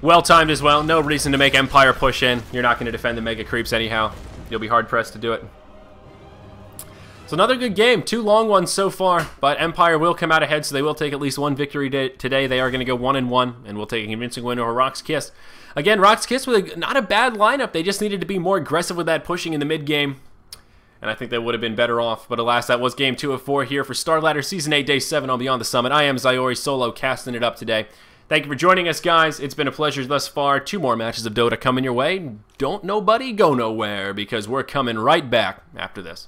Well timed as well. No reason to make Empire push in. You're not going to defend the mega creeps anyhow. You'll be hard-pressed to do it. So another good game. 2 long ones so far, but Empire will come out ahead, so they will take at least one victory today. They are going to go 1-1, and we'll take a convincing win over RoX.KiS. Again, RoX.KiS with not a bad lineup. They just needed to be more aggressive with that pushing in the mid-game, and I think they would have been better off. But alas, that was game 2 of 4 here for Starladder Season 8, Day 7 on Beyond the Summit. I am Zyori solo casting it up today. Thank you for joining us, guys. It's been a pleasure thus far. 2 more matches of Dota coming your way. Don't nobody go nowhere, because we're coming right back after this.